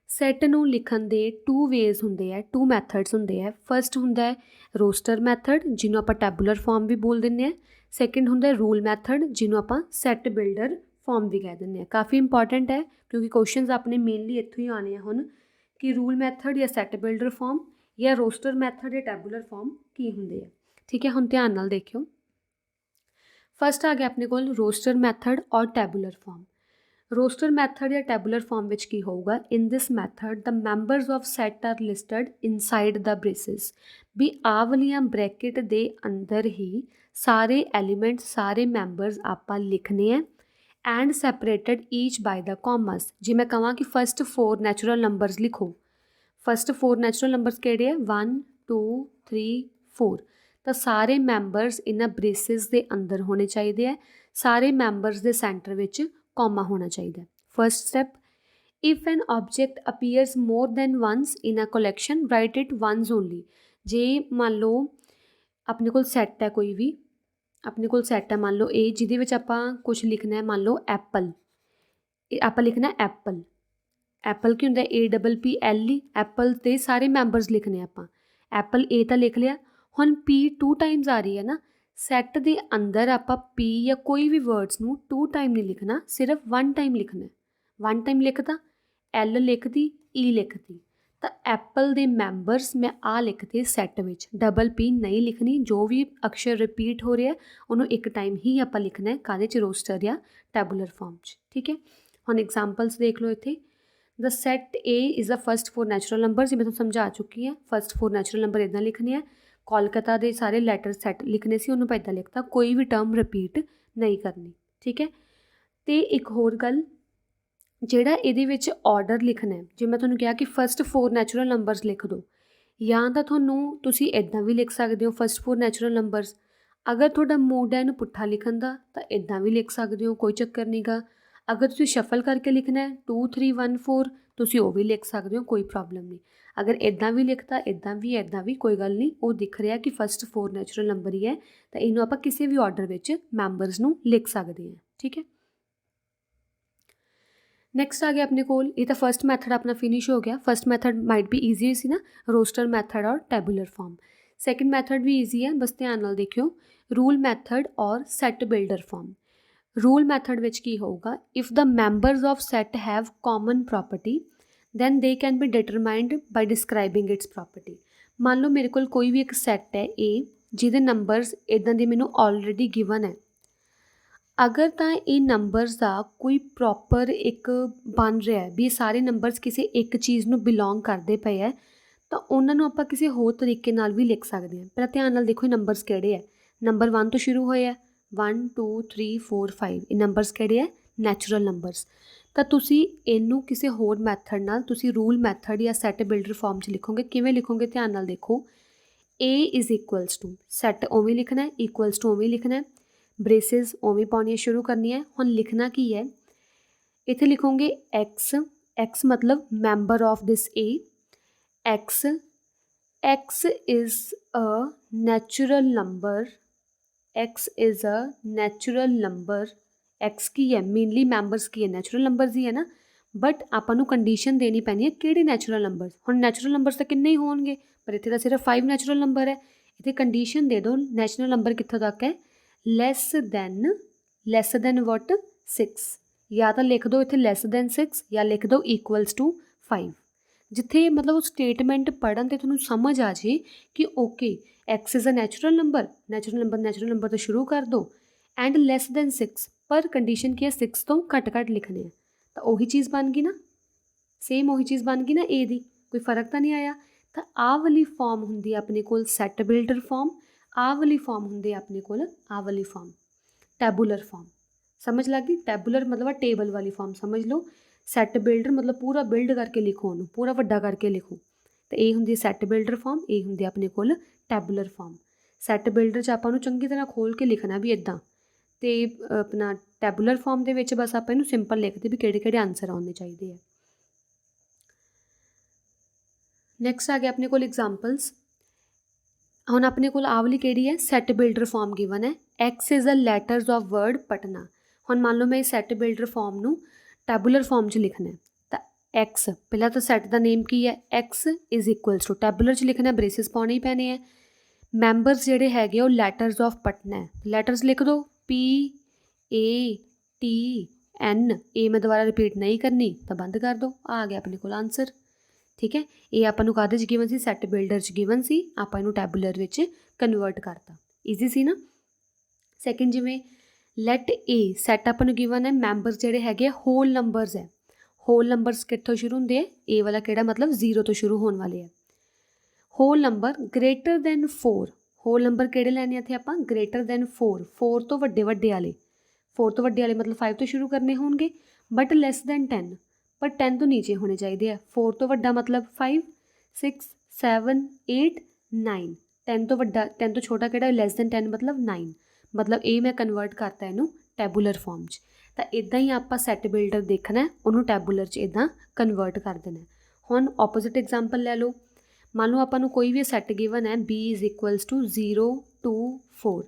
ਸੈਟ ਨੂੰ ਲਿਖਣ ਦੇ 2 ਵੇਜ਼ ਹੁੰਦੇ ਆ, 2 ਮੈਥਡਸ ਹੁੰਦੇ ਆ। ਫਸਟ ਹੁੰਦਾ ਹੈ ਰੋਸਟਰ ਮੈਥਡ, ਜਿਹਨੂੰ ਆਪਾਂ ਟੈਬੂਲਰ ਫਾਰਮ ਵੀ ਬੋਲ ਦਿੰਦੇ ਹਾਂ। ਸੈਕਿੰਡ ਹੁੰਦਾ ਰੂਲ ਮੈਥਡ, ਜਿਹਨੂੰ ਆਪਾਂ ਸੈਟ ਬਿਲਡਰ ਫਾਰਮ ਵੀ ਕਹਿ ਦਿੰਦੇ ਹਾਂ। ਕਾਫੀ ਇੰਪੋਰਟੈਂਟ ਹੈ ਕਿਉਂਕਿ ਕੁਐਸਚਨਸ ਆਪਣੇ ਮੇਨਲੀ ਇੱਥੋਂ ਹੀ ਆਉਣੇ ਆ ਹੁਣ, ਕਿ ਰੂਲ ਮੈਥਡ ਜਾਂ ਸੈਟ ਬਿਲਡਰ ਫਾਰਮ ਜਾਂ ਰੋਸਟਰ ਮੈਥਡ ਜਾਂ ਟੈਬੂਲਰ ਫਾਰਮ ਕੀ ਹੁੰਦੇ ਆ। ਠੀਕ ਹੈ, ਹੁਣ ਧਿਆਨ ਨਾਲ ਦੇਖਿਓ। ਫਸਟ ਆ ਗਿਆ ਆਪਣੇ ਕੋਲ roster method or tabular farm. Roster method ਜਾਂ ਟੈਬੂਲਰ ਫਾਰਮ ਵਿੱਚ ਕੀ ਹੋਊਗਾ? In this method the members of set are listed inside the braces. ਵੀ ਆਹ ਵਾਲੀਆਂ ਬ੍ਰੈਕਟ ਦੇ ਅੰਦਰ ਹੀ ਸਾਰੇ ਐਲੀਮੈਂਟ, ਸਾਰੇ ਮੈਂਬਰਸ ਆਪਾਂ ਲਿਖਣੇ ਆ ਐਂਡ ਸੈਪਰੇਟਡ ਈਚ ਬਾਈ ਦ ਕਾਮਸ। ਜੇ ਮੈਂ ਕਹਾਂ ਕਿ ਫਸਟ 4 ਨੈਚੁਰਲ ਨੰਬਰਸ ਲਿਖੋ, ਫਸਟ 4 ਨੈਚੁਰਲ ਨੰਬਰਸ ਕਿਹੜੇ ਆ? 1 2 3 4। ਤਾਂ ਸਾਰੇ ਮੈਂਬਰਸ ਇਹਨਾਂ ਬ੍ਰੇਸਿਸ ਦੇ ਅੰਦਰ ਹੋਣੇ ਚਾਹੀਦੇ ਆ, ਸਾਰੇ ਮੈਂਬਰਸ ਦੇ ਸੈਂਟਰ ਵਿੱਚ ਕੌਮਾ ਹੋਣਾ ਚਾਹੀਦਾ। First step, if an object appears more than once in a collection write it once only. ਜੇ ਮੰਨ ਲਓ ਆਪਣੇ ਕੋਲ ਸੈੱਟ ਹੈ, ਕੋਈ ਵੀ ਆਪਣੇ ਕੋਲ ਸੈੱਟ ਹੈ ਮੰਨ ਲਓ ਇਹ, ਜਿਹਦੇ ਵਿੱਚ ਆਪਾਂ ਕੁਝ ਲਿਖਣਾ ਹੈ, ਮੰਨ ਲਓ ਐਪਲ, ਆਪਾਂ ਲਿਖਣਾ ਐਪਲ। ਐਪਲ ਕੀ ਹੁੰਦਾ? APPLE, ਐਪਲ ਦੇ ਸਾਰੇ ਮੈਂਬਰਸ ਲਿਖਣੇ ਆਪਾਂ। ਐਪਲ A ਤਾਂ ਲਿਖ ਲਿਆ, ਹੁਣ P 2 ਟਾਈਮਸ ਆ ਰਹੀ ਹੈ ਨਾ, ਸੈੱਟ ਦੇ ਅੰਦਰ ਆਪਾਂ P ਜਾਂ ਕੋਈ ਵੀ ਵਰਡਸ ਨੂੰ 2 ਟਾਈਮ ਨਹੀਂ ਲਿਖਣਾ, ਸਿਰਫ 1 ਟਾਈਮ ਲਿਖਣਾ। 1 ਟਾਈਮ ਲਿਖਤਾ, L ਲਿਖਤੀ, E ਲਿਖਤੀ, ਤਾਂ ਐਪਲ ਦੇ ਮੈਂਬਰਸ ਮੈਂ ਆ ਲਿਖਤੇ ਸੈੱਟ ਵਿੱਚ। P ਨਹੀਂ ਲਿਖਣੀ, ਜੋ ਵੀ ਅਕਸ਼ਰ ਰਿਪੀਟ ਹੋ ਰਿਹਾ ਉਹਨੂੰ ਇੱਕ ਟਾਈਮ ਹੀ ਆਪਾਂ ਲਿਖਣਾ ਹੈ। ਕਾਹਦੇ 'ਚ? ਰੋਸਟਰ ਜਾਂ ਟੈਬੂਲਰ ਫਾਰਮ 'ਚ। ਠੀਕ ਹੈ, ਹੁਣ ਐਗਜ਼ਾਮਪਲਸ ਦੇਖ ਲਓ ਇੱਥੇ। The set A is the first 4 natural number, ਜਿਵੇਂ ਤੁਹਾਨੂੰ ਸਮਝਾ ਚੁੱਕੀ ਹਾਂ। ਫਸਟ 4 ਨੈਚੁਰਲ ਨੰਬਰ ਇੱਦਾਂ ਲਿਖਣੇ ਆ। ਕੋਲਕਾਤਾ ਦੇ ਸਾਰੇ ਲੈਟਰ ਸੈੱਟ ਲਿਖਣੇ ਸੀ, ਉਹਨੂੰ ਆਪਾਂ ਇੱਦਾਂ ਲਿਖਤਾ, ਕੋਈ ਵੀ ਟਰਮ ਰਿਪੀਟ ਨਹੀਂ ਕਰਨੀ। ਠੀਕ ਹੈ, ਅਤੇ ਇੱਕ ਹੋਰ ਗੱਲ, ਜਿਹੜਾ ਇਹਦੇ ਵਿੱਚ ਆਰਡਰ ਲਿਖਣਾ ਹੈ, ਜੇ ਮੈਂ ਤੁਹਾਨੂੰ ਕਿਹਾ ਕਿ ਫਸਟ 4 ਨੈਚੁਰਲ ਨੰਬਰਸ ਲਿਖ ਦਿਓ, ਜਾਂ ਤਾਂ ਤੁਸੀਂ ਇੱਦਾਂ ਵੀ ਲਿਖ ਸਕਦੇ ਹੋ ਫਸਟ 4 ਨੈਚੁਰਲ ਨੰਬਰਸ। ਅਗਰ ਤੁਹਾਡਾ ਮੂਡ ਹੈ ਇਹਨੂੰ ਪੁੱਠਾ ਲਿਖਣ ਦਾ, ਤਾਂ ਇੱਦਾਂ ਵੀ ਲਿਖ ਸਕਦੇ ਹੋ, ਕੋਈ ਚੱਕਰ ਨਹੀਂ ਗਾ। ਅਗਰ ਤੁਸੀਂ ਸ਼ਫਲ ਕਰਕੇ ਲਿਖਣਾ ਹੈ 2 3 1 4, ਤੁਸੀਂ ਉਹ ਵੀ ਲਿਖ ਸਕਦੇ ਹੋ, ਕੋਈ ਪ੍ਰੋਬਲਮ ਨਹੀਂ। ਅਗਰ ਇੱਦਾਂ ਵੀ ਲਿਖਤਾ, ਇੱਦਾਂ ਵੀ ਕੋਈ ਗੱਲ ਨਹੀਂ, ਉਹ ਦਿਖ ਰਿਹਾ ਕਿ ਫਸਟ 4 ਨੈਚੁਰਲ ਨੰਬਰ ਹੀ ਹੈ, ਤਾਂ ਇਹਨੂੰ ਆਪਾਂ ਕਿਸੇ ਵੀ ਆਰਡਰ ਵਿੱਚ ਮੈਂਬਰਸ ਨੂੰ ਲਿਖ ਸਕਦੇ ਹਾਂ। ਠੀਕ ਹੈ, ਨੈਕਸਟ ਆ ਗਿਆ ਆਪਣੇ ਕੋਲ, ਇਹ ਤਾਂ ਫਸਟ ਮੈਥਡ ਆਪਣਾ ਫਿਨਿਸ਼ ਹੋ ਗਿਆ। ਫਸਟ ਮੈਥਡ ਮਾਈਟ ਵੀ ਈਜ਼ੀ ਸੀ ਨਾ, roster method or tabular form. Second method ਵੀ ਈਜ਼ੀ ਹੈ, ਬਸ ਧਿਆਨ ਨਾਲ ਦੇਖਿਓ, rule method or set builder form. Rule method ਵਿੱਚ ਕੀ ਹੋਊਗਾ, if the members of set have common property then they can be determined by describing its property. ਮੰਨ ਲਓ ਮੇਰੇ ਕੋਲ ਕੋਈ ਵੀ ਇੱਕ ਸੈੱਟ ਹੈ A, ਜਿਹਦੇ ਨੰਬਰਸ ਇੱਦਾਂ ਦੇ ਮੈਨੂੰ ਆਲਰੇਡੀ ਗਿਵਨ ਹੈ। ਅਗਰ ਤਾਂ ਇਹ ਨੰਬਰਸ ਦਾ ਕੋਈ ਪ੍ਰੋਪਰ ਇੱਕ ਬਣ ਰਿਹਾ ਹੈ ਵੀ ਇਹ ਸਾਰੇ ਨੰਬਰਸ ਕਿਸੇ ਇੱਕ ਚੀਜ਼ ਨੂੰ ਬਿਲੋਂਗ ਕਰਦੇ ਪਏ ਹੈ, ਤਾਂ ਉਹਨਾਂ ਨੂੰ ਆਪਾਂ ਕਿਸੇ ਹੋਰ ਤਰੀਕੇ ਨਾਲ ਵੀ ਲਿਖ ਸਕਦੇ ਹਾਂ। ਪਹਿਲਾਂ ਧਿਆਨ ਨਾਲ ਦੇਖੋ ਇਹ ਨੰਬਰਸ ਕਿਹੜੇ ਹੈ। ਨੰਬਰ 1 ਤੋਂ ਸ਼ੁਰੂ ਹੋਏ ਹੈ, 1 2 3 4 5, ਇਹ ਨੰਬਰਸ ਕਿਹੜੇ ਹੈ, ਨੈਚੁਰਲ ਨੰਬਰਸ। ਤਾਂ ਤੁਸੀਂ ਇਹਨੂੰ ਕਿਸੇ ਹੋਰ ਮੈਥਡ ਨਾਲ, ਤੁਸੀਂ ਰੂਲ ਮੈਥਡ ਜਾਂ ਸੈਟ ਬਿਲਡਰ ਫਾਰਮ 'ਚ ਲਿਖੋਗੇ। ਕਿਵੇਂ ਲਿਖੋਗੇ, ਧਿਆਨ ਨਾਲ ਦੇਖੋ, A is equals to, set ਉਵੇਂ ਲਿਖਣਾ ਹੈ, ਇਕੁਅਲਸ ਟੂ ਉਵੇਂ ਲਿਖਣਾ ਹੈ, ਬ੍ਰੇਸਿਸ ਉਵੇਂ ਪਾਉਣੀਆਂ ਸ਼ੁਰੂ ਕਰਨੀਆਂ। ਹੁਣ ਲਿਖਣਾ ਕੀ ਹੈ, ਇੱਥੇ ਲਿਖੋਗੇ x ਮਤਲਬ member of this A, x is a natural number, x is a natural number. x ਕੀ ਹੈ, ਮੇਨਲੀ ਮੈਂਬਰਸ ਕੀ ਹੈ, ਨੈਚੁਰਲ ਨੰਬਰਸ ਹੀ ਹੈ ਨਾ, ਬਟ ਆਪਾਂ ਨੂੰ ਕੰਡੀਸ਼ਨ ਦੇਣੀ ਪੈਣੀ ਹੈ ਕਿਹੜੇ ਨੈਚੁਰਲ ਨੰਬਰਸ। ਹੁਣ ਨੈਚੁਰਲ ਨੰਬਰਸ ਤਾਂ ਕਿੰਨੇ ਹੀ ਹੋਣਗੇ, ਪਰ ਇੱਥੇ ਤਾਂ ਸਿਰਫ 5 ਨੈਚੁਰਲ ਨੰਬਰ ਹੈ। ਇੱਥੇ ਕੰਡੀਸ਼ਨ ਦੇ ਦਿਓ ਨੈਚੁਰਲ ਨੰਬਰ ਕਿੱਥੋਂ ਤੱਕ ਹੈ, ਲੈਸ ਦੈਨ ਵਟ 6, ਜਾਂ ਤਾਂ ਲਿਖ ਦਿਓ ਇੱਥੇ ਲੈਸ ਦੈਨ 6 ਜਾਂ ਲਿਖ ਦਿਓ ਇਕੁਅਲਸ ਟੂ 5। ਜਿੱਥੇ ਮਤਲਬ ਉਹ ਸਟੇਟਮੈਂਟ ਪੜ੍ਹਨ 'ਤੇ ਤੁਹਾਨੂੰ ਸਮਝ ਆ ਜੇ ਕਿ okay x is a natural number ਤੋਂ ਸ਼ੁਰੂ ਕਰ ਦਿਓ ਐਂਡ ਲੈਸ ਦੈਨ 6, ਪਰ ਕੰਡੀਸ਼ਨ ਕੀ ਹੈ 6 ਤੋਂ ਘੱਟ ਲਿਖਣੇ ਆ, ਤਾਂ ਉਹੀ ਚੀਜ਼ ਬਣ ਗਈ ਨਾ, ਸੇਮ ਉਹੀ ਚੀਜ਼ ਬਣ ਗਈ ਨਾ A ਦੀ, ਕੋਈ ਫਰਕ ਤਾਂ ਨਹੀਂ ਆਇਆ। ਤਾਂ ਆਹ ਵਾਲੀ ਫਾਰਮ ਹੁੰਦੀ ਹੈ ਆਪਣੇ ਕੋਲ ਸੈਟ ਬਿਲਡਰ ਫਾਰਮ, ਆਹ ਵਾਲੀ ਫਾਰਮ ਹੁੰਦੀ ਹੈ ਆਪਣੇ ਕੋਲ ਆਹ ਵਾਲੀ ਫਾਰਮ ਟੈਬੂਲਰ ਫਾਰਮ। ਸਮਝ ਲੱਗ ਗਈ, ਟੈਬੂਲਰ ਮਤਲਬ ਆ ਟੇਬਲ ਵਾਲੀ ਫਾਰਮ ਸਮਝ ਲਓ, ਸੈਟ ਬਿਲਡਰ ਮਤਲਬ ਪੂਰਾ ਬਿਲਡ ਕਰਕੇ ਲਿਖੋ, ਉਹਨੂੰ ਪੂਰਾ ਵੱਡਾ ਕਰਕੇ ਲਿਖੋ। ਤਾਂ ਇਹ ਹੁੰਦੀ ਹੈ ਸੈਟ ਬਿਲਡਰ ਫਾਰਮ, ਇਹ ਹੁੰਦੀ ਆਪਣੇ ਕੋਲ ਟੈਬੂਲਰ ਫਾਰਮ। ਸੈਟ ਬਿਲਡਰ 'ਚ ਆਪਾਂ ਨੂੰ ਚੰਗੀ ਤਰ੍ਹਾਂ ਖੋਲ੍ਹ ਕੇ ਲਿਖਣਾ ਵੀ ਇੱਦਾਂ, ਅਤੇ ਆਪਣਾ ਟੈਬੂਲਰ ਫਾਰਮ ਦੇ ਵਿੱਚ ਬਸ ਆਪਾਂ ਇਹਨੂੰ ਸਿੰਪਲ ਲਿਖਦੇ ਵੀ ਕਿਹੜੇ ਆਨਸਰ ਆਉਣੇ ਚਾਹੀਦੇ ਆ। ਨੈਕਸਟ ਆ ਗਿਆ ਆਪਣੇ ਕੋਲ ਐਗਜ਼ਾਮਪਲਸ। ਹੁਣ ਆਪਣੇ ਕੋਲ ਆਹ ਵਾਲੀ ਕਿਹੜੀ ਹੈ, ਸੈਟ ਬਿਲਡਰ ਫਾਰਮ ਗਿਵਨ ਹੈ, x is a letters of word Patna. ਹੁਣ ਮੰਨ ਲਓ ਮੈਂ ਇਸ ਸੈਟ ਬਿਲਡਰ ਫਾਰਮ ਨੂੰ ਟੈਬੂਲਰ ਫਾਰਮ 'ਚ ਲਿਖਣਾ, ਤਾਂ x ਪਹਿਲਾਂ ਤਾਂ ਸੈਟ ਦਾ ਨੇਮ ਕੀ ਹੈ, x ਇਜ਼ ਇਕੁਅਲਸ ਟੂ, ਟੈਬੂਲਰ 'ਚ ਲਿਖਣਾ, ਬ੍ਰੇਸਿਸ ਪਾਉਣੇ ਹੀ ਪੈਣੇ ਹੈ। ਮੈਂਬਰਸ ਜਿਹੜੇ ਹੈਗੇ ਉਹ ਲੈਟਰਸ ਆਫ ਪਟਨਾ ਹੈ, ਲੈਟਰਸ ਲਿਖ ਦਿਓ PATN, ਇਹ ਮੈਂ ਦੁਬਾਰਾ ਰਿਪੀਟ ਨਹੀਂ ਕਰਨੀ ਤਾਂ ਬੰਦ ਕਰ ਦਿਓ, ਆ ਗਿਆ ਆਪਣੇ ਕੋਲ ਆਨਸਰ। ਠੀਕ ਹੈ, ਇਹ ਆਪਾਂ ਨੂੰ ਕਾਹਦੇ 'ਚ ਗਿਵਨ ਸੀ, ਸੈਟ ਬਿਲਡਰ 'ਚ ਗਿਵਨ ਸੀ, ਆਪਾਂ ਇਹਨੂੰ ਟੈਬੂਲਰ ਵਿੱਚ ਕਨਵਰਟ ਕਰਤਾ, ਈਜ਼ੀ ਸੀ ਨਾ। ਸੈਕਿੰਡ ਜਿਵੇਂ ਲੈਟ A, ਸੈਟ ਆਪਾਂ ਨੂੰ ਗਿਵਨ ਹੈ, ਮੈਂਬਰਸ ਜਿਹੜੇ ਹੈਗੇ ਹੋਲ ਨੰਬਰਸ ਹੈ, ਹੋਲ ਨੰਬਰਸ ਕਿੱਥੋਂ ਸ਼ੁਰੂ ਹੁੰਦੇ ਆ, A ਵਾਲਾ ਕਿਹੜਾ ਮਤਲਬ 0 ਤੋਂ ਸ਼ੁਰੂ ਹੋਣ ਵਾਲੇ ਆ। Whole number greater than 4, whole number ਕਿਹੜੇ ਲੈਣੇ ਇੱਥੇ ਆਪਾਂ, ਗ੍ਰੇਟਰ ਦੈਨ 4 ਤੋਂ ਵੱਡੇ ਵਾਲੇ, 4 ਤੋਂ ਵੱਡੇ ਵਾਲੇ ਮਤਲਬ 5 ਤੋਂ ਸ਼ੁਰੂ ਕਰਨੇ ਹੋਣਗੇ, ਬਟ ਲੈਸ ਦੈਨ 10, ਪਰ 10 ਤੋਂ ਨੀਚੇ ਹੋਣੇ ਚਾਹੀਦੇ ਆ। 4 ਤੋਂ ਵੱਡਾ ਮਤਲਬ 5 6 7 8 9, 10 ਤੋਂ ਵੱਡਾ, 10 ਤੋਂ ਛੋਟਾ ਕਿਹੜਾ, ਲੈਸ ਦੈਨ 10 ਮਤਲਬ 9, ਮਤਲਬ ਇਹ ਮੈਂ ਕਨਵਰਟ ਕਰਤਾ ਇਹਨੂੰ ਟੈਬੂਲਰ ਫਾਰਮ 'ਚ। ਤਾਂ ਇੱਦਾਂ ਹੀ ਆਪਾਂ ਸੈਟ ਬਿਲਡਰ ਦੇਖਣਾ, ਉਹਨੂੰ ਟੈਬੂਲਰ 'ਚ ਇੱਦਾਂ ਕਨਵਰਟ ਕਰ ਦੇਣਾ। ਹੁਣ ਆਪੋਜ਼ਿਟ ਐਗਜ਼ਾਮਪਲ ਲੈ ਲਓ, ਮੰਨ ਲਓ ਆਪਾਂ ਨੂੰ ਕੋਈ ਵੀ ਸੈਟ ਗਿਵਨ ਹੈ B ਇਜ਼ ਇਕੁਅਲਸ ਟੂ 0 2 4,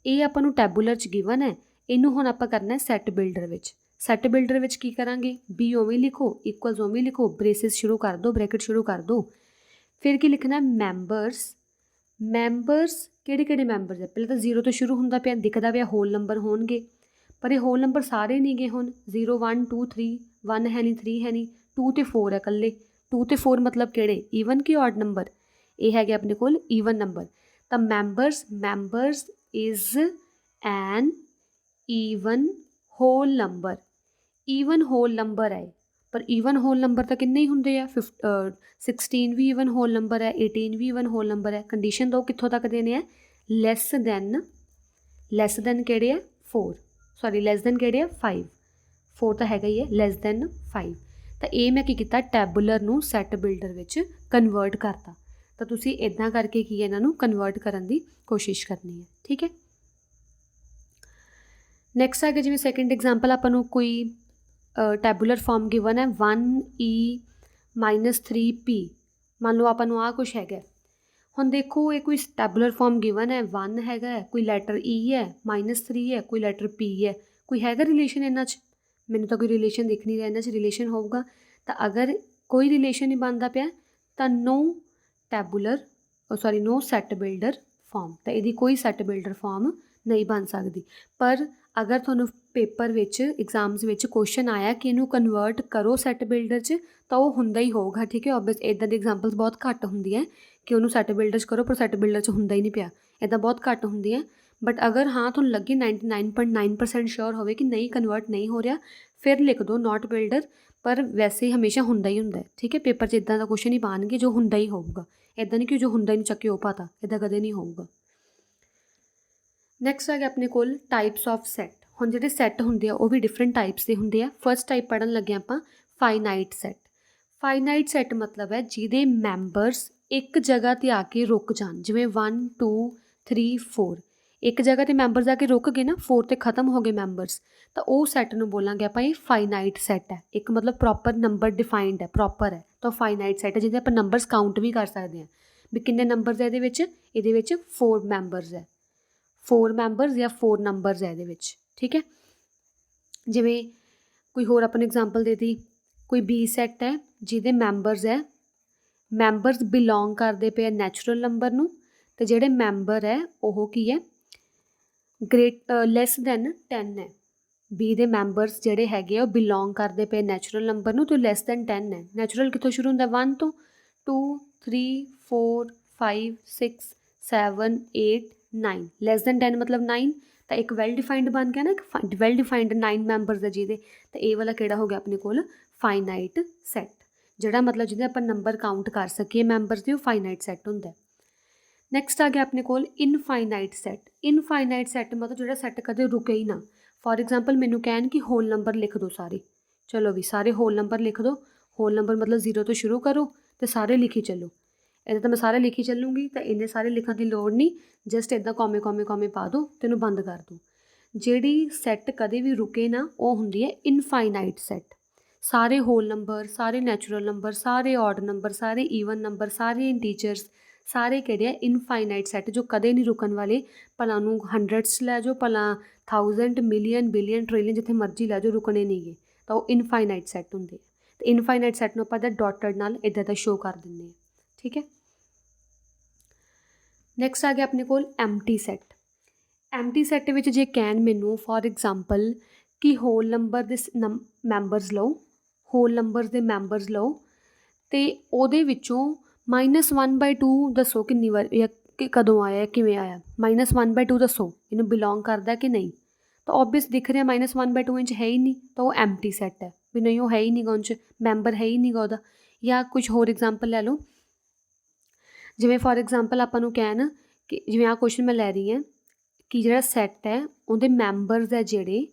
ਇਹ ਆਪਾਂ ਨੂੰ ਟੈਬੂਲਰ 'ਚ ਗਿਵਨ ਹੈ, ਇਹਨੂੰ ਹੁਣ ਆਪਾਂ ਕਰਨਾ ਸੈਟ ਬਿਲਡਰ ਵਿੱਚ। ਸੈਟ ਬਿਲਡਰ ਵਿੱਚ ਕੀ ਕਰਾਂਗੇ, B ਉਵੇਂ ਲਿਖੋ, ਇਕੁਅਲਸ ਉਵੇਂ ਲਿਖੋ, ਬ੍ਰੇਸਿਸ ਸ਼ੁਰੂ ਕਰ ਦਿਓ, ਬ੍ਰੈਕਟ ਸ਼ੁਰੂ ਕਰ ਦਿਓ। ਫਿਰ ਕੀ ਲਿਖਣਾ, ਮੈਂਬਰਸ ਕਿਹੜੇ ਮੈਂਬਰਸ ਹੈ, ਪਹਿਲਾਂ ਤਾਂ 0 ਤੋਂ ਸ਼ੁਰੂ ਹੁੰਦਾ ਪਿਆ, ਦਿਖਦਾ ਪਿਆ ਹੋਲ ਨੰਬਰ ਹੋਣਗੇ, ਪਰ ਇਹ ਹੋਲ ਨੰਬਰ ਸਾਰੇ ਨਹੀਂ ਗਏ, ਹੁਣ 0 1 2 3, 1 ਹੈ ਨਹੀਂ, 3 ਹੈ ਨਹੀਂ, 2 ਅਤੇ 4 ਹੈ ਇਕੱਲੇ, 2 ਅਤੇ 4 ਮਤਲਬ ਕਿਹੜੇ, ਈਵਨ ਕਿ ਔਡ ਨੰਬਰ, ਇਹ ਹੈਗੇ ਆਪਣੇ ਕੋਲ ਈਵਨ ਨੰਬਰ। ਤਾਂ members is an even whole number, even whole number ਹੈ, ਪਰ ਈਵਨ ਹੋਲ ਨੰਬਰ ਤਾਂ ਕਿੰਨੇ ਹੀ ਹੁੰਦੇ ਆ, 16 ਵੀ ਈਵਨ ਹੋਲ ਨੰਬਰ ਹੈ, 18 ਵੀ ਈਵਨ ਹੋਲ ਨੰਬਰ ਹੈ। ਕੰਡੀਸ਼ਨ ਦੋ ਕਿੱਥੋਂ ਤੱਕ ਦੇਣੇ ਆ, ਲੈਸ ਦੈਨ ਕਿਹੜੇ ਆ 4, ਸੌਰੀ ਲੈਸ ਦੈਨ ਕਿਹੜੇ ਆ 5, 4 ਤਾਂ ਹੈਗਾ ਹੀ ਹੈ, ਲੈਸ ਦੈਨ 5। ਤਾਂ ਇਹ ਮੈਂ ਕੀ ਕੀਤਾ, ਟੈਬੂਲਰ ਨੂੰ ਸੈਟ ਬਿਲਡਰ ਵਿੱਚ ਕਨਵਰਟ ਕਰਤਾ। ਤਾਂ ਤੁਸੀਂ ਇੱਦਾਂ ਕਰਕੇ ਕੀ ਇਹਨਾਂ ਨੂੰ ਕਨਵਰਟ ਕਰਨ ਦੀ ਕੋਸ਼ਿਸ਼ ਕਰਨੀ ਹੈ। ਠੀਕ ਹੈ, ਨੈਕਸਟ ਆ ਗਿਆ ਜਿਵੇਂ ਸੈਕਿੰਡ ਐਗਜ਼ਾਮਪਲ, ਆਪਾਂ ਨੂੰ ਕੋਈ ਟੈਬੂਲਰ ਫਾਰਮ ਗਿਵਨ ਹੈ 1e-3p। ਮੰਨ ਲਓ ਆਪਾਂ ਨੂੰ ਆਹ ਕੁਛ ਹੈਗਾ। ਹੁਣ ਦੇਖੋ ਇਹ ਕੋਈ ਟੈਬੂਲਰ ਫਾਰਮ ਗਿਵਨ ਹੈ 1 ਹੈਗਾ, ਕੋਈ ਲੈਟਰ e ਹੈ, -3 ਹੈ, ਕੋਈ ਲੈਟਰ p ਹੈ। ਕੋਈ ਹੈਗਾ ਰਿਲੇਸ਼ਨ ਇਹਨਾਂ 'ਚ? ਮੈਨੂੰ ਤਾਂ ਕੋਈ ਰਿਲੇਸ਼ਨ ਦਿਖ ਨਹੀਂ ਰਿਹਾ ਇਹਨਾਂ 'ਚ। ਰਿਲੇਸ਼ਨ ਹੋਊਗਾ ਤਾਂ ਅਗਰ ਕੋਈ ਰਿਲੇਸ਼ਨ ਨਹੀਂ ਬਣਦਾ ਪਿਆ ਤਾਂ ਨੋ ਸੈੱਟ ਬਿਲਡਰ ਫਾਰਮ, ਤਾਂ ਇਹਦੀ ਕੋਈ ਸੈੱਟ ਬਿਲਡਰ ਫਾਰਮ ਨਹੀਂ ਬਣ ਸਕਦੀ। ਪਰ ਅਗਰ ਤੁਹਾਨੂੰ ਪੇਪਰ ਵਿੱਚ ਐਗਜ਼ਾਮਸ ਵਿੱਚ ਕੁਐਸਚਨ ਆਇਆ ਕਿ ਇਹਨੂੰ ਕਨਵਰਟ ਕਰੋ ਸੈੱਟ ਬਿਲਡਰ 'ਚ, ਤਾਂ ਉਹ ਹੁੰਦਾ ਹੀ ਹੋਊਗਾ, ਠੀਕ ਹੈ। ਓਬਵੀਅਸ ਇੱਦਾਂ ਦੀ ਐਗਜ਼ਾਮਪਲਸ ਬਹੁਤ ਘੱਟ ਹੁੰਦੀਆਂ ਕਿ ਉਹਨੂੰ ਸੈੱਟ ਬਿਲਡਰ 'ਚ ਕਰੋ ਪਰ ਸੈੱਟ ਬਿਲਡਰ 'ਚ ਹੁੰਦਾ ਹੀ ਨਹੀਂ ਪਿਆ, ਇੱਦਾਂ ਬਹੁਤ ਘੱਟ ਹੁੰਦੀ ਹੈ। ਬਟ ਅਗਰ ਹਾਂ ਤੁਹਾਨੂੰ ਲੱਗੇ 99.9% ਸ਼ੋਰ ਹੋਵੇ ਕਿ ਨਹੀਂ ਕਨਵਰਟ ਨਹੀਂ ਹੋ ਰਿਹਾ, ਫਿਰ ਲਿਖ ਦਿਓ ਨਾਟ ਬਿਲਡਰ। ਪਰ ਵੈਸੇ ਹਮੇਸ਼ਾ ਹੁੰਦਾ ਹੀ ਹੁੰਦਾ, ਠੀਕ ਹੈ। ਪੇਪਰ 'ਚ ਇੱਦਾਂ ਦਾ ਕੁਐਸਚਨ ਹੀ ਪਾਉਣਗੇ ਜੋ ਹੁੰਦਾ ਹੀ ਹੋਊਗਾ, ਇੱਦਾਂ ਨਹੀਂ ਕਿ ਜੋ ਹੁੰਦਾ ਹੀ ਨਹੀਂ ਚੱਕੇ ਉਹ ਪਤਾ, ਇੱਦਾਂ ਕਦੇ ਨਹੀਂ ਹੋਊਗਾ। ਨੈਕਸਟ ਆ ਗਿਆ ਆਪਣੇ ਕੋਲ ਟਾਈਪਸ ਆਫ ਸੈੱਟ। ਹੁਣ ਜਿਹੜੇ ਸੈੱਟ ਹੁੰਦੇ ਆ ਉਹ ਵੀ ਡਿਫਰੈਂਟ ਟਾਈਪਸ ਦੇ ਹੁੰਦੇ ਆ। ਫਸਟ ਟਾਈਪ ਪੜ੍ਹਨ ਲੱਗੇ ਆਪਾਂ ਫਾਈਨਾਈਟ ਸੈੱਟ। ਫਾਈਨਾਈਟ ਸੈੱਟ ਮਤਲਬ ਹੈ ਜਿਹਦੇ ਮੈਂਬਰਸ ਇੱਕ ਜਗ੍ਹਾ 'ਤੇ ਆ ਕੇ ਰੁਕ ਜਾਣ, ਜਿਵੇਂ 1 2 3 4 ਇੱਕ ਜਗ੍ਹਾ 'ਤੇ ਮੈਂਬਰਸ ਆ ਕੇ ਰੁਕ ਗਏ ਨਾ, 4 'ਤੇ ਖ਼ਤਮ ਹੋ ਗਏ ਮੈਂਬਰਸ, ਤਾਂ ਉਹ ਸੈੱਟ ਨੂੰ ਬੋਲਾਂਗੇ ਆਪਾਂ ਇਹ ਫਾਈਨਾਈਟ ਸੈੱਟ ਹੈ। ਇੱਕ ਮਤਲਬ ਪ੍ਰੋਪਰ ਨੰਬਰ ਡਿਫਾਈਨਡ ਹੈ, ਪ੍ਰੋਪਰ ਹੈ, ਤਾਂ ਫਾਈਨਾਈਟ ਸੈੱਟ ਹੈ ਜਿਹਦੇ ਆਪਾਂ ਨੰਬਰਸ ਕਾਊਂਟ ਵੀ ਕਰ ਸਕਦੇ ਹਾਂ ਵੀ ਕਿੰਨੇ ਨੰਬਰਸ ਹੈ ਇਹਦੇ ਵਿੱਚ 4 ਮੈਂਬਰਸ ਹੈ, 4 ਮੈਂਬਰਸ ਜਾਂ 4 ਨੰਬਰਸ ਹੈ ਇਹਦੇ ਵਿੱਚ, ਠੀਕ ਹੈ। ਜਿਵੇਂ ਕੋਈ ਹੋਰ ਆਪਾਂ ਨੂੰ ਐਗਜ਼ਾਮਪਲ ਦੇ ਦਿੱਤੀ, ਕੋਈ ਬੀ ਸੈੱਟ ਹੈ ਜਿਹਦੇ ਮੈਂਬਰਸ ਬਿਲੋਂਗ ਕਰਦੇ ਪਏ ਨੈਚੁਰਲ ਨੰਬਰ ਨੂੰ, ਅਤੇ ਜਿਹੜੇ ਮੈਂਬਰ ਹੈ ਉਹ ਕੀ ਹੈ ਲੈਸ ਦੈਨ 10 ਹੈ। ਬੀ ਦੇ ਮੈਂਬਰਸ ਜਿਹੜੇ ਹੈਗੇ ਆ ਉਹ ਬਿਲੋਂਗ ਕਰਦੇ ਪਏ ਨੈਚੁਰਲ ਨੰਬਰ ਨੂੰ ਅਤੇ ਲੈਸ ਦੈਨ 10 ਹੈ। ਨੈਚੁਰਲ ਕਿੱਥੋਂ ਸ਼ੁਰੂ ਹੁੰਦਾ 1 ਤੋਂ, 2 3 4 5 6 7 8 9, ਲੈਸ ਦੈਨ 10 ਮਤਲਬ 9, ਤਾਂ ਇੱਕ ਵੈਲ ਡਿਫਾਈਨਡ ਬਣ ਗਿਆ ਨਾ, ਇੱਕ ਵੈਲ ਡਿਫਾਈਨਡ 9 ਮੈਂਬਰਸ ਹੈ ਜਿਹਦੇ, ਤਾਂ ਇਹ ਵਾਲਾ ਕਿਹੜਾ ਹੋ ਗਿਆ ਆਪਣੇ ਕੋਲ ਫਾਈਨਾਈਟ ਸੈੱਟ। ਜਿਹੜਾ ਮਤਲਬ ਜਿਹਦੇ ਆਪਾਂ ਨੰਬਰ ਕਾਊਂਟ ਕਰ ਸਕੀਏ ਮੈਂਬਰਸ ਦੇ, ਉਹ ਫਾਈਨਾਈਟ ਸੈੱਟ ਹੁੰਦਾ। ਨੈਕਸਟ ਆ ਗਿਆ ਆਪਣੇ ਕੋਲ ਇਨਫਾਈਨਾਈਟ ਸੈੱਟ। ਇਨਫਾਈਨਾਈਟ ਸੈੱਟ ਮਤਲਬ ਜਿਹੜਾ ਸੈੱਟ ਕਦੇ ਰੁਕੇ ਹੀ ਨਾ। ਫੋਰ ਐਗਜ਼ਾਮਪਲ ਮੈਨੂੰ ਕਹਿਣ ਕਿ ਹੋਲ ਨੰਬਰ ਲਿਖ ਦਿਓ ਸਾਰੇ, ਚਲੋ ਵੀ ਸਾਰੇ ਹੋਲ ਨੰਬਰ ਲਿਖ ਦਿਓ। ਹੋਲ ਨੰਬਰ ਮਤਲਬ 0 ਤੋਂ ਸ਼ੁਰੂ ਕਰੋ ਅਤੇ ਸਾਰੇ ਲਿਖੀ ਚੱਲੋ। ਇੱਦਾਂ ਤਾਂ ਮੈਂ ਸਾਰੇ ਲਿਖੀ ਚੱਲੂੰਗੀ, ਤਾਂ ਇੰਨੇ ਸਾਰੇ ਲਿਖਣ ਦੀ ਲੋੜ ਨਹੀਂ, ਜਸਟ ਇੱਦਾਂ ਕੋਮੇ ਪਾ ਦਿਓ ਅਤੇ ਇਹਨੂੰ ਬੰਦ ਕਰ ਦਿਓ। ਜਿਹੜੀ ਸੈੱਟ ਕਦੇ ਵੀ ਰੁਕੇ ਨਾ ਉਹ ਹੁੰਦੀ ਹੈ ਇਨਫਾਈਨਾਈਟ ਸੈੱਟ। ਸਾਰੇ ਹੋਲ ਨੰਬਰ, ਸਾਰੇ ਨੈਚੁਰਲ ਨੰਬਰ, ਸਾਰੇ ਔਡ ਨੰਬਰ, ਸਾਰੇ ਈਵਨ ਨੰਬਰ, ਸਾਰੇ ਇੰਟੀਜਰਸ, ਸਾਰੇ ਕਿਹੜੇ ਆ ਇਨਫਾਈਨਾਈਟ ਸੈੱਟ ਜੋ ਕਦੇ ਨਹੀਂ ਰੁਕਣ ਵਾਲੇ। ਭਲਾ ਉਹਨੂੰ 100s ਲੈ ਜਾਓ, ਭਲਾ 1000 ਮਿਲੀਅਨ ਬਿਲੀਅਨ ਟ੍ਰਿਲੀਅਨ ਜਿੱਥੇ ਮਰਜ਼ੀ ਲੈ ਜਾਓ, ਰੁਕਣੇ ਨਹੀਂ ਗੇ, ਤਾਂ ਉਹ ਇਨਫਾਈਨਾਈਟ ਸੈੱਟ ਹੁੰਦੇ। ਅਤੇ ਇਨਫਾਈਨਾਈਟ ਸੈੱਟ ਨੂੰ ਆਪਾਂ ਇੱਦਾਂ ਡਾਟਡ ਨਾਲ ਇੱਦਾਂ ਦਾ ਸ਼ੋਅ ਕਰ ਦਿੰਦੇ ਹਾਂ, ਠੀਕ ਹੈ। ਨੈਕਸਟ ਆ ਗਿਆ ਆਪਣੇ ਕੋਲ ਐਮਟੀ ਸੈੱਟ। ਐਮਟੀ ਸੈੱਟ ਵਿੱਚ ਜੇ ਕਹਿਣ ਮੈਨੂੰ ਫੋਰ ਐਗਜ਼ਾਮਪਲ ਕਿ ਹੋਲ ਨੰਬਰ ਦੇ ਮੈਂਬਰਸ ਲਓ, ਹੋਲ ਨੰਬਰਸ ਦੇ ਮੈਂਬਰਸ ਲਓ ਅਤੇ ਉਹਦੇ ਵਿੱਚੋਂ -1/2 ਦੱਸੋ ਕਿੰਨੀ ਵਾਰ ਜਾਂ ਕਿ ਕਦੋਂ ਆਇਆ, ਕਿਵੇਂ ਆਇਆ। -1/2 ਦੱਸੋ ਇਹਨੂੰ ਬਿਲੋਂਗ ਕਰਦਾ ਕਿ ਨਹੀਂ, ਤਾਂ ਓਬਵੀਅਸ ਦਿਖ ਰਿਹਾ -1/2 ਇੰਚ ਹੈ ਹੀ ਨਹੀਂ, ਤਾਂ ਉਹ ਐਮਟੀ ਸੈੱਟ ਹੈ ਵੀ ਨਹੀਂ ਉਹ ਹੈ ਹੀ ਨਹੀਂ ਗਾ, ਉਹਦੇ 'ਚ ਮੈਂਬਰ ਹੈ ਹੀ ਨਹੀਂ ਗਾ ਉਹਦਾ। ਜਾਂ ਕੁਛ ਹੋਰ ਐਗਜ਼ਾਮਪਲ ਲੈ ਲਓ, ਜਿਵੇਂ ਫੋਰ ਐਗਜ਼ਾਮਪਲ ਆਪਾਂ ਨੂੰ ਕਹਿਣ ਕਿ ਜਿਵੇਂ ਆਹ ਕੁਐਸਚਨ ਮੈਂ ਲੈ ਰਹੀ ਹਾਂ ਕਿ ਜਿਹੜਾ ਸੈੱਟ ਹੈ ਉਹਦੇ ਮੈਂਬਰਸ ਹੈ ਜਿਹੜੇ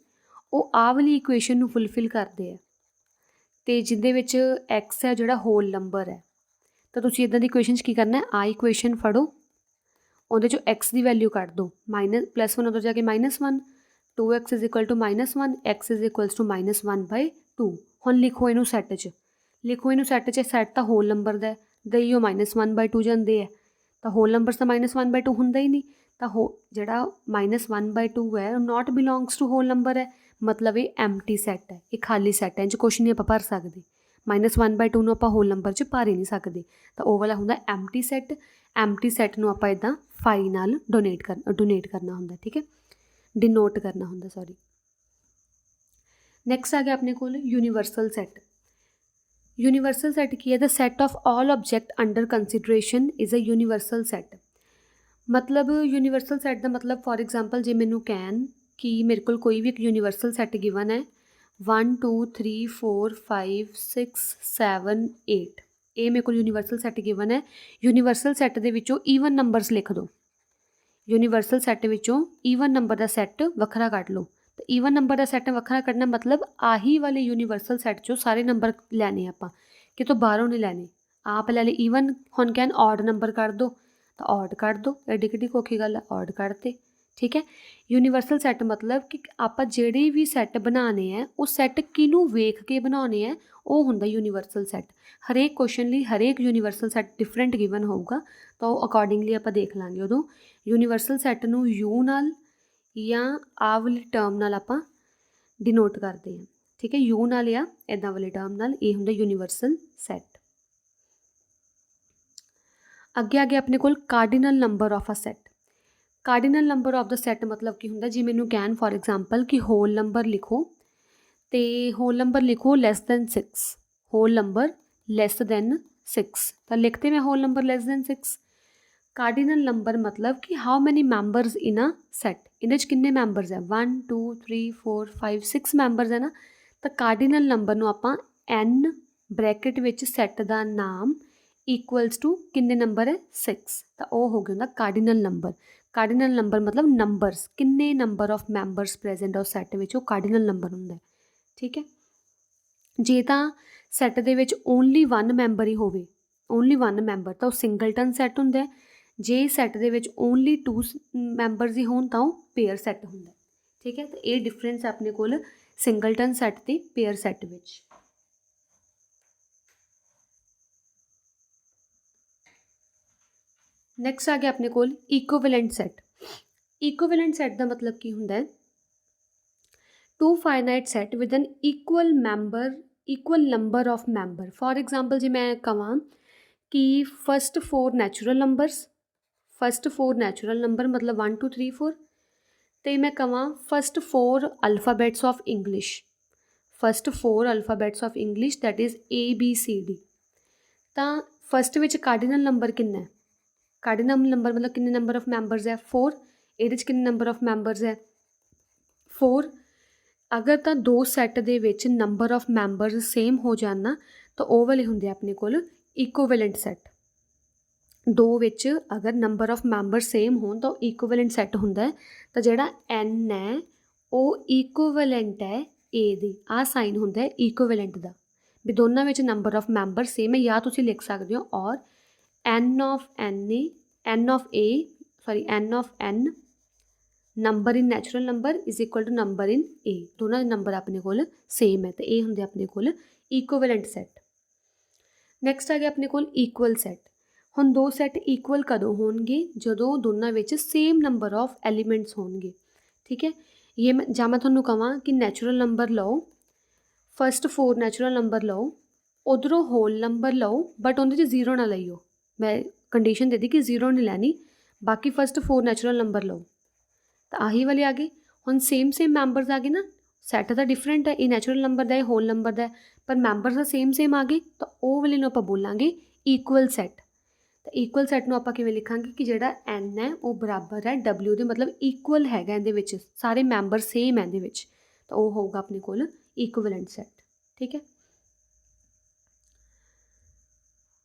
ਉਹ ਆਹ ਵਾਲੀ ਇਕੁਏਸ਼ਨ ਨੂੰ ਫੁੱਲਫਿਲ ਕਰਦੇ ਆ, ਅਤੇ ਜਿਹਦੇ ਵਿੱਚ ਐਕਸ ਹੈ ਜਿਹੜਾ ਹੋਲ ਨੰਬਰ ਹੈ, ਤਾਂ ਤੁਸੀਂ ਇੱਦਾਂ ਦੀ ਇਕੁਏਸ਼ਨ 'ਚ ਕੀ ਕਰਨਾ, ਆਹ ਇਕੁਏਸ਼ਨ ਫੜੋ, ਉਹਦੇ 'ਚੋਂ ਐਕਸ ਦੀ ਵੈਲਿਊ ਕੱਢ ਦਿਓ, +1 ਉੱਧਰ ਜਾ ਕੇ -1, 2x = -1, x = -1/2। ਹੁਣ ਲਿਖੋ ਇਹਨੂੰ ਸੈੱਟ 'ਚ, ਸੈੱਟ ਤਾਂ ਹੋਲ ਨੰਬਰ ਦਾ ਦਈ ਉਹ -1/2 ਜਾਂਦੇ ਹੈ, ਤਾਂ ਹੋਲ ਨੰਬਰਸ ਤਾਂ -1/2 ਹੁੰਦਾ ਹੀ ਨਹੀਂ, ਤਾਂ ਜਿਹੜਾ -1/2 ਹੈ ਉਹ not belongs to whole number ਹੈ, ਮਤਲਬ ਇਹ ਐਮਟੀ ਸੈੱਟ ਹੈ, ਇਹ ਖਾਲੀ ਸੈੱਟ ਹੈ, ਇਹ 'ਚ ਕੁਛ ਨਹੀਂ ਆਪਾਂ ਭਰ ਸਕਦੇ। -1/2 ਨੂੰ ਆਪਾਂ ਹੋਲ ਨੰਬਰ 'ਚ ਭਰ ਹੀ ਨਹੀਂ ਸਕਦੇ, ਤਾਂ ਉਹ ਵਾਲਾ ਹੁੰਦਾ ਐਮਟੀ ਸੈੱਟ। ਐਮਟੀ ਸੈੱਟ ਨੂੰ ਆਪਾਂ ਇੱਦਾਂ ਫਾਈ ਨਾਲ ਡੋਨੇਟ ਕਰਨਾ ਹੁੰਦਾ, ਠੀਕ ਹੈ, ਡਿਨੋਟ ਕਰਨਾ ਹੁੰਦਾ, ਸੌਰੀ। ਨੈਕਸਟ ਆ ਗਿਆ ਆਪਣੇ ਕੋਲ ਯੂਨੀਵਰਸਲ ਸੈੱਟ। ਯੂਨੀਵਰਸਲ ਸੈੱਟ ਕੀ ਹੈ, the set of all object under consideration is a universal set. ਮਤਲਬ ਯੂਨੀਵਰਸਲ ਸੈੱਟ ਦਾ ਮਤਲਬ ਫੋਰ ਐਗਜ਼ਾਮਪਲ ਜੇ ਮੈਨੂੰ ਕਹਿਣ ਕਿ ਮੇਰੇ ਕੋਲ ਕੋਈ ਵੀ ਇੱਕ ਯੂਨੀਵਰਸਲ ਸੈੱਟ ਗਿਵਨ ਹੈ 1 2 3 4 5 6 7 8, ਇਹ ਮੇਰੇ ਕੋਲ ਯੂਨੀਵਰਸਲ ਸੈੱਟ ਗਿਵਨ ਹੈ। ਯੂਨੀਵਰਸਲ ਸੈੱਟ ਦੇ ਵਿੱਚੋਂ ਈਵਨ ਨੰਬਰਸ ਲਿਖ ਦਿਓ, ਯੂਨੀਵਰਸਲ ਸੈੱਟ ਵਿੱਚੋਂ ਈਵਨ ਨੰਬਰ ਦਾ ਸੈੱਟ ਵੱਖਰਾ ਕੱਢ ਲਓ। ਤਾਂ ਈਵਨ ਨੰਬਰ ਦਾ ਸੈੱਟ ਵੱਖਰਾ ਕੱਢਣਾ ਮਤਲਬ ਆਹੀ ਵਾਲੇ ਯੂਨੀਵਰਸਲ ਸੈੱਟ 'ਚੋਂ ਸਾਰੇ ਨੰਬਰ ਲੈਣੇ ਆਪਾਂ, ਕਿਤੋਂ ਬਾਹਰੋਂ ਨਹੀਂ ਲੈਣੇ, ਆਪ ਲੈ ਲਏ ਈਵਨ। ਹੁਣ ਕਹਿਣ ਔਡ ਨੰਬਰ ਕੱਢ ਦਿਓ, ਤਾਂ ਔਡ ਕੱਢ ਦਿਓ, ਐਡੀ ਕਿੱਡੀ ਔਖੀ ਗੱਲ ਹੈ, ਔਡ ਕੱਢਤੇ, ठीक है। यूनीवर्सल सैट मतलब कि आपां ਜਿਹੜੇ ਵੀ ਸੈੱਟ ਬਣਾਉਣੇ ਹੈ ਉਹ ਸੈੱਟ ਕਿਹਨੂੰ ਵੇਖ ਕੇ ਬਣਾਉਣੇ ਹੈ, ਉਹ ਹੁੰਦਾ ਯੂਨੀਵਰਸਲ ਸੈੱਟ। ਹਰੇਕ ਕੁਐਸਚਨ ਲਈ ਹਰੇਕ ਯੂਨੀਵਰਸਲ ਸੈੱਟ ਡਿਫਰੈਂਟ ਗਿਵਨ ਹੋਊਗਾ, ਤਾਂ ਉਹ ਅਕੋਰਡਿੰਗਲੀ ਆਪਾਂ ਦੇਖ ਲਾਂਗੇ ਉਦੋਂ। ਯੂਨੀਵਰਸਲ ਸੈੱਟ ਨੂੰ ਯੂ ਨਾਲ ਜਾਂ ਆਹ ਵਾਲੀ ਟਰਮ ਨਾਲ ਆਪਾਂ ਡਿਨੋਟ ਕਰਦੇ ਹਾਂ, ਠੀਕ ਹੈ, ਯੂ ਨਾਲ ਜਾਂ ਇੱਦਾਂ ਵਾਲੇ ਟਰਮ ਨਾਲ। ਇਹ ਹੁੰਦਾ ਯੂਨੀਵਰਸਲ ਸੈੱਟ। ਅੱਗੇ ਆ ਗਿਆ ਆਪਣੇ ਕੋਲ cardinal number of a set. Cardinal number of ਦਾ ਸੈੱਟ ਮਤਲਬ ਕੀ ਹੁੰਦਾ, ਜੇ ਮੈਨੂੰ ਕਹਿਣ ਫੋਰ ਐਗਜ਼ਾਮਪਲ ਕਿ ਹੋਲ ਨੰਬਰ ਲਿਖੋ, ਅਤੇ ਹੋਲ ਨੰਬਰ ਲਿਖੋ less than 6, whole number less than 6, ਤਾਂ ਲਿਖਤੇ ਮੈਂ whole number less than 6। Cardinal number ਮਤਲਬ ਕਿ how many members in a set, ਇਹਦੇ 'ਚ ਕਿੰਨੇ ਮੈਂਬਰਸ ਹੈ, 1 2 3 4 5 6 ਮੈਂਬਰਸ ਹੈ ਨਾ। ਤਾਂ ਕਾਰਡੀਨਲ ਨੰਬਰ ਨੂੰ ਆਪਾਂ n ਬ੍ਰੈਕਟ ਵਿੱਚ ਸੈੱਟ ਦਾ ਨਾਮ ਇਕੁਅਲਸ ਟੂ ਕਿੰਨੇ ਨੰਬਰ ਹੈ 6, ਤਾਂ ਉਹ ਹੋ ਗਿਆ ਹੁੰਦਾ ਕਾਰਡੀਨਲ ਨੰਬਰ। ਕਾਰਡੀਨਲ ਨੰਬਰ ਮਤਲਬ ਨੰਬਰਸ, ਕਿੰਨੇ ਨੰਬਰ ਆਫ ਮੈਂਬਰਸ ਪ੍ਰੈਜੈਂਟ ਆ ਉਸ ਸੈੱਟ ਵਿੱਚ, ਉਹ ਕਾਰਡੀਨਲ ਨੰਬਰ ਹੁੰਦਾ, ਠੀਕ ਹੈ। ਜੇ ਤਾਂ ਸੈੱਟ ਦੇ ਵਿੱਚ ਓਨਲੀ 1 ਮੈਂਬਰ ਹੀ ਹੋਵੇ, ਓਨਲੀ 1 ਮੈਂਬਰ, ਤਾਂ ਉਹ ਸਿੰਗਲਟਨ ਸੈੱਟ ਹੁੰਦਾ। ਜੇ ਸੈੱਟ ਦੇ ਵਿੱਚ ਓਨਲੀ 2 ਮੈਂਬਰਸ ਹੀ ਹੋਣ ਤਾਂ ਉਹ ਪੇਅਰ ਸੈੱਟ ਹੁੰਦਾ, ਠੀਕ ਹੈ। ਤਾਂ ਇਹ ਡਿਫਰੈਂਸ ਆਪਣੇ ਕੋਲ ਸਿੰਗਲਟਨ ਸੈੱਟ ਅਤੇ ਪੇਅਰ ਸੈੱਟ ਵਿੱਚ। ਨੈਕਸਟ ਆ ਗਿਆ ਆਪਣੇ ਕੋਲ ਇਕੁਇਵਲੈਂਟ ਸੈੱਟ। ਇਕੁਇਵਲੈਂਟ ਸੈੱਟ ਦਾ ਮਤਲਬ ਕੀ ਹੁੰਦਾ ਹੈ, two finite set with an equal number of member. For example ਜੇ ਮੈਂ ਕਹਾਂ ਕਿ ਫਸਟ 4 ਨੈਚੁਰਲ ਨੰਬਰ ਮਤਲਬ 1 2 3 4, ਅਤੇ ਮੈਂ ਕਹਾਂ first 4 alphabets of English that is ABCD, ਤਾਂ ਫਸਟ ਵਿੱਚ ਕਾਰਡੀਨਲ ਨੰਬਰ ਕਿੰਨਾ ਹੈ, ਕਾਰਡੀਨਲ ਨੰਬਰ ਮਤਲਬ ਕਿੰਨੇ ਨੰਬਰ ਆਫ ਮੈਂਬਰਸ ਹੈ 4, ਇਹਦੇ 'ਚ ਕਿੰਨੇ ਨੰਬਰ ਆਫ ਮੈਂਬਰਸ ਹੈ 4। ਅਗਰ ਤਾਂ ਦੋ ਸੈੱਟ ਦੇ ਵਿੱਚ ਨੰਬਰ ਆਫ ਮੈਂਬਰਸ ਸੇਮ ਹੋ ਜਾਣ ਨਾ, ਤਾਂ ਉਹ ਵਾਲੇ ਹੁੰਦੇ ਆਪਣੇ ਕੋਲ ਇਕੁਇਵਲੈਂਟ ਸੈੱਟ। ਦੋ ਵਿੱਚ ਅਗਰ ਨੰਬਰ ਆਫ ਮੈਂਬਰ ਸੇਮ ਹੋਣ ਤਾਂ ਉਹ ਇਕੁਇਵਲੈਂਟ ਸੈੱਟ ਹੁੰਦਾ ਹੈ। ਤਾਂ ਜਿਹੜਾ n ਹੈ ਉਹ ਇਕੁਇਵਲੈਂਟ ਹੈ A ਦੇ, ਆਹ ਸਾਈਨ ਹੁੰਦਾ ਹੈ ਇਕੁਇਵਲੈਂਟ ਦਾ, ਵੀ ਦੋਨਾਂ ਵਿੱਚ ਨੰਬਰ ਆਫ ਮੈਂਬਰ ਸੇਮ ਹੈ। ਜਾਂ ਤੁਸੀਂ ਲਿਖ ਸਕਦੇ ਹੋ or n of n number in natural number is equal to number in A, ਦੋਨਾਂ ਦੇ ਨੰਬਰ ਆਪਣੇ ਕੋਲ ਸੇਮ ਹੈ, ਅਤੇ ਇਹ ਹੁੰਦੇ ਆਪਣੇ ਕੋਲ ਇਕੁਇਵਲੈਂਟ ਸੈੱਟ। ਨੈਕਸਟ ਆ ਗਿਆ ਆਪਣੇ ਕੋਲ ਇਕੁਅਲ ਸੈੱਟ। ਹੁਣ ਦੋ ਸੈੱਟ ਇਕੁਅਲ ਕਦੋਂ ਹੋਣਗੇ, ਜਦੋਂ ਦੋਨਾਂ ਵਿੱਚ ਸੇਮ ਨੰਬਰ ਆਫ ਐਲੀਮੈਂਟਸ ਹੋਣਗੇ, ਠੀਕ ਹੈ। ਜਾਂ ਮੈਂ ਤੁਹਾਨੂੰ ਕਹਾਂ ਕਿ ਨੈਚੁਰਲ ਨੰਬਰ ਲਓ, ਫਸਟ 4 ਨੈਚੁਰਲ ਨੰਬਰ ਲਓ, ਉੱਧਰੋਂ ਹੋਲ ਨੰਬਰ ਲਓ, ਬਟ ਉਹਦੇ 'ਚ 0 ਨਾ ਲਈਓ, ਮੈਂ ਕੰਡੀਸ਼ਨ ਦੇ ਦਿੱਤੀ ਕਿ 0 ਨਹੀਂ ਲੈਣੀ, ਬਾਕੀ ਫਸਟ 4 ਨੈਚੁਰਲ ਨੰਬਰ ਲਓ। ਤਾਂ ਆਹੀ ਵਾਲੇ ਆ ਗਏ। ਹੁਣ ਸੇਮ ਮੈਂਬਰਸ ਆ ਗਏ ਨਾ, ਸੈੱਟ ਤਾਂ ਡਿਫਰੈਂਟ ਹੈ, ਇਹ ਨੈਚੁਰਲ ਨੰਬਰ ਦਾ, ਇਹ ਹੋਲ ਨੰਬਰ ਦਾ, ਪਰ ਮੈਂਬਰਸ ਤਾਂ ਸੇਮ ਆ ਗਏ, ਤਾਂ ਉਹ ਵਾਲੇ ਨੂੰ ਆਪਾਂ ਬੋਲਾਂਗੇ ਇਕੁਅਲ ਸੈੱਟ। ਤਾਂ ਇਕੁਅਲ ਸੈੱਟ ਨੂੰ ਆਪਾਂ ਕਿਵੇਂ ਲਿਖਾਂਗੇ ਕਿ ਜਿਹੜਾ n ਹੈ ਉਹ ਬਰਾਬਰ ਹੈ W ਦੇ, ਮਤਲਬ ਇਕੁਅਲ ਹੈਗਾ ਇਹਦੇ ਵਿੱਚ, ਸਾਰੇ ਮੈਂਬਰ ਸੇਮ ਹੈ ਇਹਦੇ ਵਿੱਚ, ਤਾਂ ਉਹ ਹੋਊਗਾ ਆਪਣੇ ਕੋਲ ਇਕੁਇਵਲੈਂਟ ਸੈੱਟ, ਠੀਕ ਹੈ।